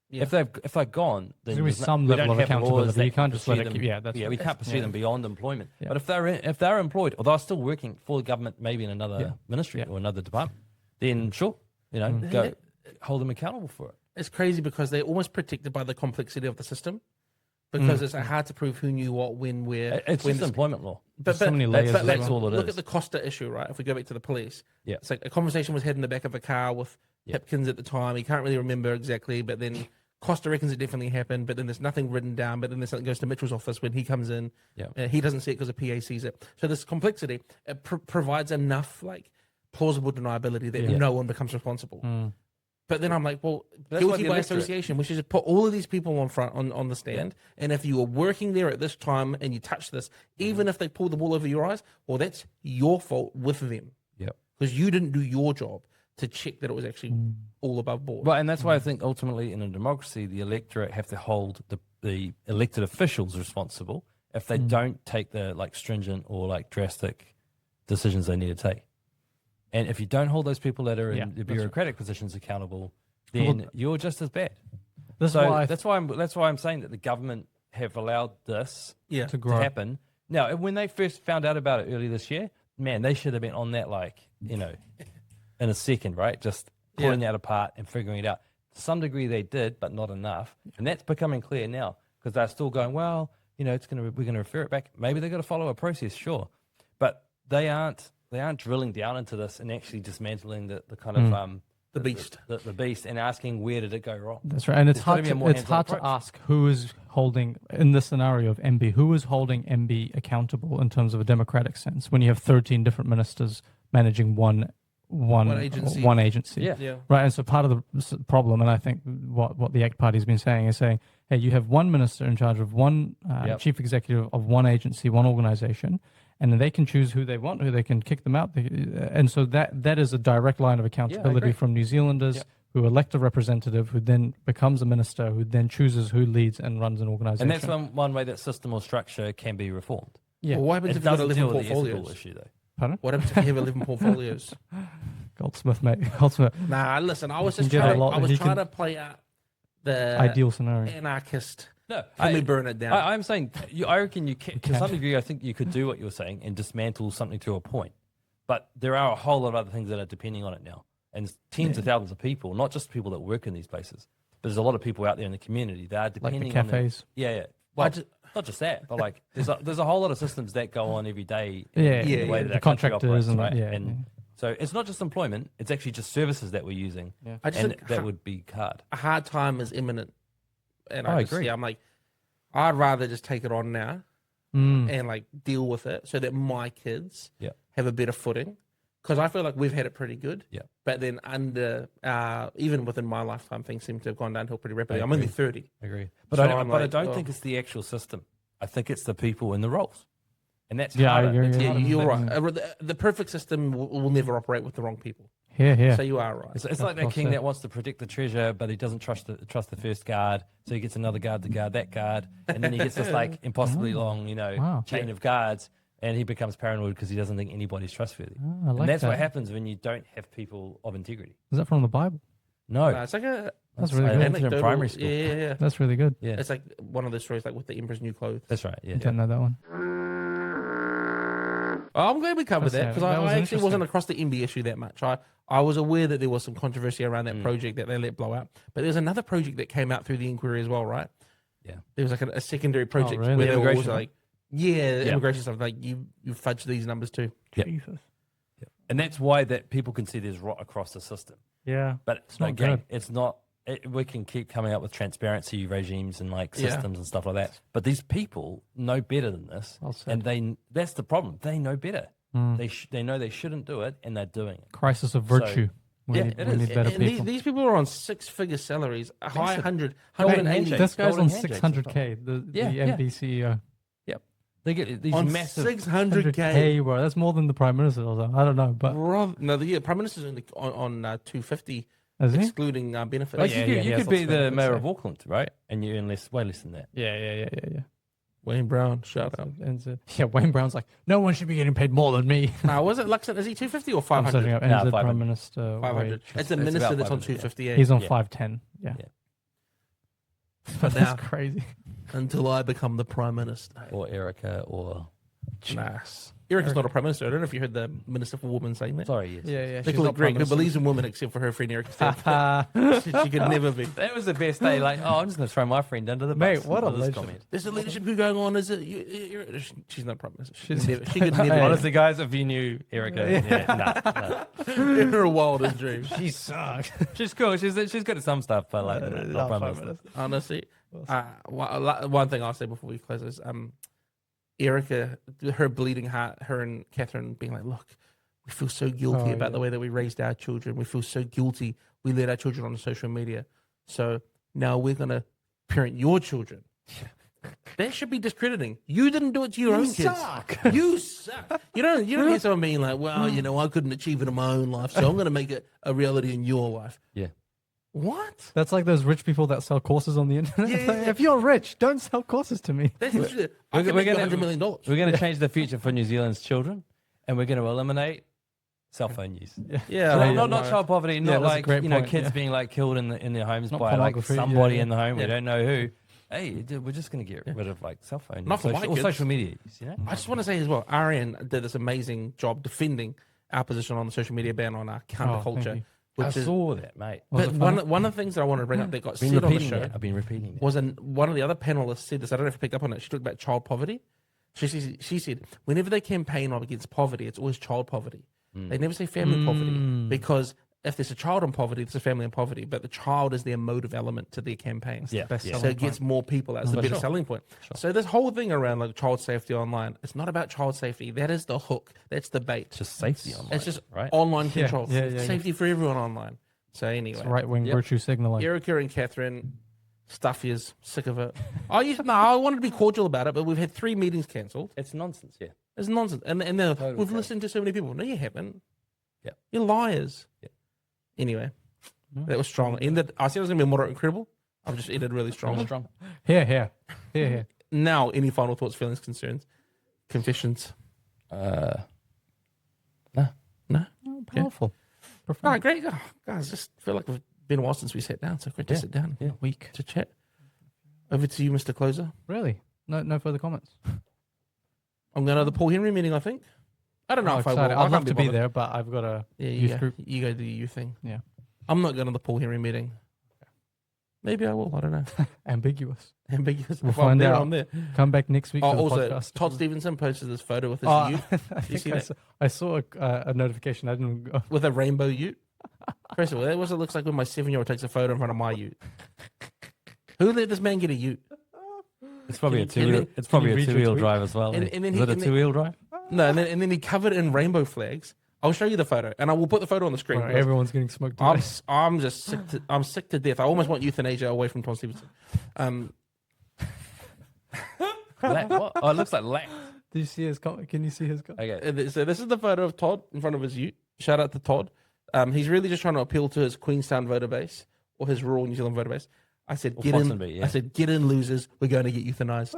Yeah. If they're gone, then there's some level of accountability. You can't just let it. We can't pursue them beyond employment. Yeah. But if they're employed or they're still working for the government, maybe in another ministry or another department, then sure, go hold them accountable for it. It's crazy because they're almost protected by the complexity of the system. Because it's hard to prove who knew what, when, where. It's just employment law. But so many layers. That's all it is. Look at the Costa issue, right? If we go back to the police, yeah, it's like a conversation was had in the back of a car with Hipkins at the time. He can't really remember exactly, but then Costa reckons it definitely happened. But then there's nothing written down. But then there's something goes to Mitchell's office when he comes in. Yeah, he doesn't see it because the PA sees it. So this complexity it provides enough like plausible deniability that no one becomes responsible. But then I'm like, well, guilty by association. We should just put all of these people on the stand. Yeah. And if you were working there at this time and you touch this, even if they pull the wool over your eyes, well, that's your fault with them. Yeah. Because you didn't do your job to check that it was actually all above board. Well, and that's why I think ultimately in a democracy, the electorate have to hold the elected officials responsible if they don't take the like stringent or like drastic decisions they need to take. And if you don't hold those people that are in the bureaucratic positions accountable, then you're just as bad. That's why I'm saying that the government have allowed this to happen. Now, when they first found out about it early this year, man, they should have been on that in a second, right? Just pulling that apart and figuring it out. To some degree, they did, but not enough, and that's becoming clear now because they're still going, well, we're going to refer it back. Maybe they've got to follow a process, sure, but they aren't drilling down into this and actually dismantling the kind of the beast, the beast, and asking where did it go wrong. That's right, and it's hard to ask who is holding in this scenario of MB, who is holding MB accountable in terms of a democratic sense when you have 13 different ministers managing one agency. Yeah. Right, and so part of the problem, and I think what the ACT Party has been saying is saying, hey, you have one minister in charge of one chief executive of one agency, one organization. And then they can choose who they want, who they can kick them out. And so that is a direct line of accountability from New Zealanders who elect a representative, who then becomes a minister, who then chooses who leads and runs an organization. And that's one way that system or structure can be reformed. Yeah. Well, what happens if you have 11 portfolios? Issue, though. Pardon? What happens if you have 11 portfolios? Goldsmith, mate. Goldsmith. Nah, listen, I was just trying to play out the ideal scenario. Anarchist. No, can we burn it down? I'm saying, I reckon you can, to some degree, I think you could do what you're saying and dismantle something to a point. But there are a whole lot of other things that are depending on it now. And tens of thousands of people, not just people that work in these places, but there's a lot of people out there in the community that are depending like the cafes. Yeah. Well, not just that, but like there's a whole lot of systems that go on every day. The way that the our country contractors operates, and right? So it's not just employment; it's actually just services that we're using. Yeah. I just think that would be hard. a hard time is imminent, and I I agree. I'm like, I'd rather just take it on now and like deal with it so that my kids have a better footing. Because I feel like we've had it pretty good. Yeah. But then even within my lifetime, things seem to have gone downhill pretty rapidly. I'm only 30. I agree. But, So I don't think it's the actual system. I think it's the people in the roles. And that's I harder. agree. It's Yeah, harder to you're fix. right. The perfect system will never operate with the wrong people. Here. So you are right. It's like that king that wants to predict the treasure, but he doesn't trust the first guard. So he gets another guard to guard that guard. And then he gets this like impossibly long, chain of guards. And he becomes paranoid because he doesn't think anybody's trustworthy. I like and that's that. what happens when you don't have people of integrity. Is that from the Bible? No. It's like That's really I good. learned it in primary school. Yeah. That's really good. Yeah. It's like one of those stories, like with the Emperor's New Clothes. That's right. Yeah. I don't know that one. Oh, I'm glad we covered that because That was I actually interesting. wasn't across the MBIE issue that much. I was aware that there was some controversy around that project that they let blow out, but there's another project that came out through the inquiry as well, right? Yeah. There was like a secondary project really? where they were Immigration, also like, immigration stuff. Like you fudged these numbers too. Yep. Jesus. And that's why that people can see there's rot across the system. Yeah. But It's not again, good. it's not. We can keep coming up with transparency regimes and like Yeah. systems and stuff like that. But these people know better than this, Well said. and that's the problem. They know better. They know they shouldn't do it, and they're doing it. Crisis of virtue. We yeah, need, it we is. need better And people. these people are on six-figure salaries, a high Massive. 100, Golden 180. handshake. This guy's on Golden handshakes and 600K. The Yeah, MB CEO. Yep. They get these On massive. 600K. 100K, bro. That's more than the prime minister. I don't know, but No, the Prime Minister's on 250, is he? excluding benefits. Like you he could has be lots of the benefits, mayor so. of Auckland, right? And you earn way less than that. Yeah. Wayne Brown, shout out. Yeah, Wayne Brown's like, no one should be getting paid more than me. Now, was it Luxon? Is he 250 or I'm setting 500? up Nah, NZ 500. Prime Minister. 500. wage. It's the It's minister about that's on 500, yeah. 250. Yeah. He's on Yeah. 510. Yeah. Yeah. But That's now, crazy. until I become the Prime Minister. Or Erica, or Nice. Erica's not a Prime Minister. I don't know if you heard the Minister for Women saying that. sorry, yes. Yeah. They call it Greg, who believes in women except for her friend Erica. She could never be. That was the best day. Like, I'm just going to throw my friend under the Mate, bus. what a for this legend. comment. There's a leadership coup going on. Is it? She's not Prime Minister. She could Hey. never. Honestly, guys, if you knew Erica, in her wildest dreams. She sucks. she's cool. She's good at some stuff, but like not Prime Minister. Honestly, one thing I'll say before we close is, Erica, her bleeding heart, her and Catherine being like, look, we feel so guilty about the way that we raised our children. We feel so guilty. We let our children on social media. So now we're going to parent your children. That should be discrediting. You didn't do it to your own kids. You suck. You don't hear someone being like, well, I couldn't achieve it in my own life, so I'm going to make it a reality in your life. Yeah. What? That's like those rich people that sell courses on the internet. Yeah, It's like, yeah. if you're rich, don't sell courses to me. That's literally, I We're can make gonna- $100 million. We're going to change the future for New Zealand's children, and we're going to eliminate cell phone use. Yeah, So like, not child poverty, not that's a like great point, kids yeah. being like killed in their homes Not by like pornography, somebody yeah. in the home. Yeah. We don't know who. Hey, dude, we're just going to get rid of like cell phone Not for my or kids. social media use, I just want to say as well, Arian did this amazing job defending our position on the social media ban on our counterculture. you. I Which is, saw that, mate. Was but it funny? one of the things that I wanted to bring up that got I've been said on the repeating show that. I've been repeating that. was one of the other panelists said this. I don't know if you picked up on it. She talked about child poverty. She said whenever they campaign against poverty, it's always child poverty. They never say family poverty because if there's a child in poverty, there's a family in poverty. But the child is their motive element to their campaigns. Yeah, best yeah. So selling it gets more people. That's the For better sure. selling point. Sure. So this whole thing around like child safety online, it's not about child safety. That is the hook. That's the bait. It's just safety online. It's just right. online Yeah, control. yeah. Safety for everyone online. So anyway, It's right wing Yep. virtue signaling. Erica and Catherine, stuff is sick of it. I wanted to be cordial about it, but we've had 3 meetings cancelled. It's nonsense. Yeah. It's nonsense. And Totally we've crazy. listened to so many people. No, you haven't. Yeah. You're liars. Yeah. Anyway, that was strong. I said it was going to be moderate and credible. I've just ended really strong. Strong. Here. Now, any final thoughts, feelings, concerns, confessions? No. No? Powerful. All Profound. right, great. Oh, guys, just feel like we've been a while since we sat down, so great to Yeah. sit down Yeah. Weak. to chat. Over to you, Mr. Closer. Really? No further comments. I'm going to the Paul Henry meeting, I think. I don't know if I will. Excited. I I'd can't love to be bothered. there, but I've got a Yeah, youth group. You go do your thing. Yeah. I'm not going to the Paul Henry meeting. Maybe I will. I don't know. Ambiguous. Ambiguous. We'll If I'm find there, out. I'm there. Come back next week Oh, for the also, podcast. Todd Stevenson posted this photo with his ute. I You see think that? I saw a notification. I didn't go. With a rainbow ute. First of all, that was what it looks like when my 7-year-old takes a photo in front of my ute. Who let this man get a ute? It's probably Can you- it's probably a read your two-wheel tweet? drive as well. And- eh? and then Is he- it a and then- two-wheel drive? No, and then he covered it in rainbow flags. I'll show you the photo, and I will put the photo on the screen. Right, because everyone's getting smoked. I'm Today. I'm just sick to death. I almost want euthanasia away from Tom Stevenson. What? Oh, it looks like lax. Did you see his comment? Can you see his comment? Okay. So this is the photo of Todd in front of his ute. Shout out to Todd. He's really just trying to appeal to his Queenstown voter base or his rural New Zealand voter base. I said, Or "Get in!" Ponsonby, yeah. I said, "Get in, losers. We're going to get euthanized,"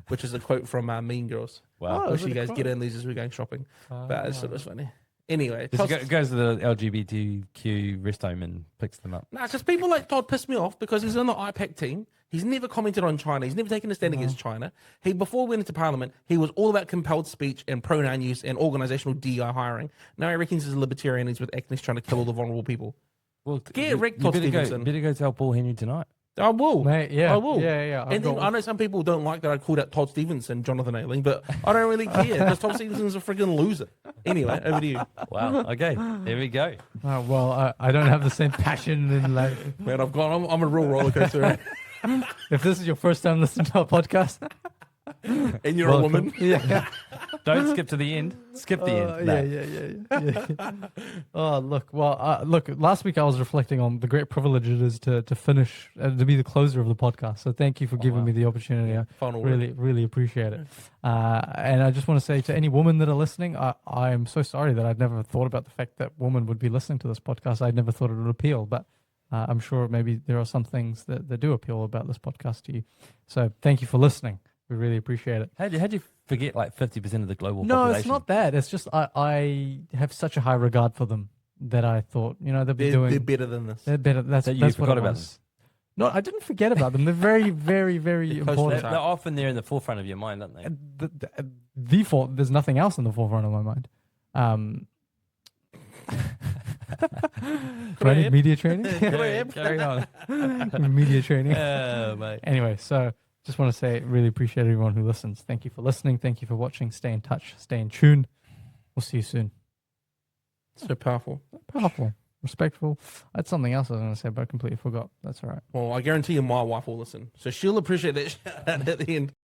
which is a quote from Mean Girls. Wow. Oh, Where is she it a goes, quote? "Get in, losers. We're going shopping." But it's sort of funny. Anyway, It goes to the LGBTQ rest home and picks them up. nah, because people like Todd piss me off because he's on the IPAC team. He's never commented on China. He's never taken a stand against China. Before he went into Parliament, he was all about compelled speech and pronoun use and organizational DI hiring. Now he reckons he's a libertarian. He's with ethnics trying to kill all the vulnerable people. Well, Get wrecked, you Todd better Stevenson. better go tell Paul Henry tonight. I will. Mate, yeah, I will. Yeah. And then I know some people don't like that I called out Todd Stevenson, Jonathan Ailing, but I don't really care because Todd Stevenson's a friggin' loser. Anyway, over to you. Wow. Okay. There we go. Well, I don't have the same passion in life. Man, I'm a real roller coaster. If this is your first time listening to our podcast, And you're a woman. Yeah. Don't skip to the end. Skip the end. No. Yeah. Oh, look. Well, look. Last week I was reflecting on the great privilege it is to finish to be the closer of the podcast. So thank you for giving me the opportunity. I Final word. really appreciate it. And I just want to say to any woman that are listening, I am so sorry that I'd never thought about the fact that women would be listening to this podcast. I'd never thought it would appeal, but I'm sure maybe there are some things that do appeal about this podcast to you. So thank you for listening. We really appreciate it. How'd you forget like 50% of the global No, population? it's not that. It's just I have such a high regard for them that I thought, they'll be They're better than this. They're better. That's That you what forgot it about was. No, I didn't forget about them. They're very, very, very They're close to important. They're often there in the forefront of your mind, aren't they? There's nothing else in the forefront of my mind. Do I need media training? Carry on. Media training. Mate. Anyway, so just want to say, really appreciate everyone who listens. Thank you for listening. Thank you for watching. Stay in touch. Stay in tune. We'll see you soon. So powerful. Powerful, respectful. I had something else I was going to say, but I completely forgot. That's all right. Well, I guarantee you my wife will listen. So she'll appreciate that shout out at the end.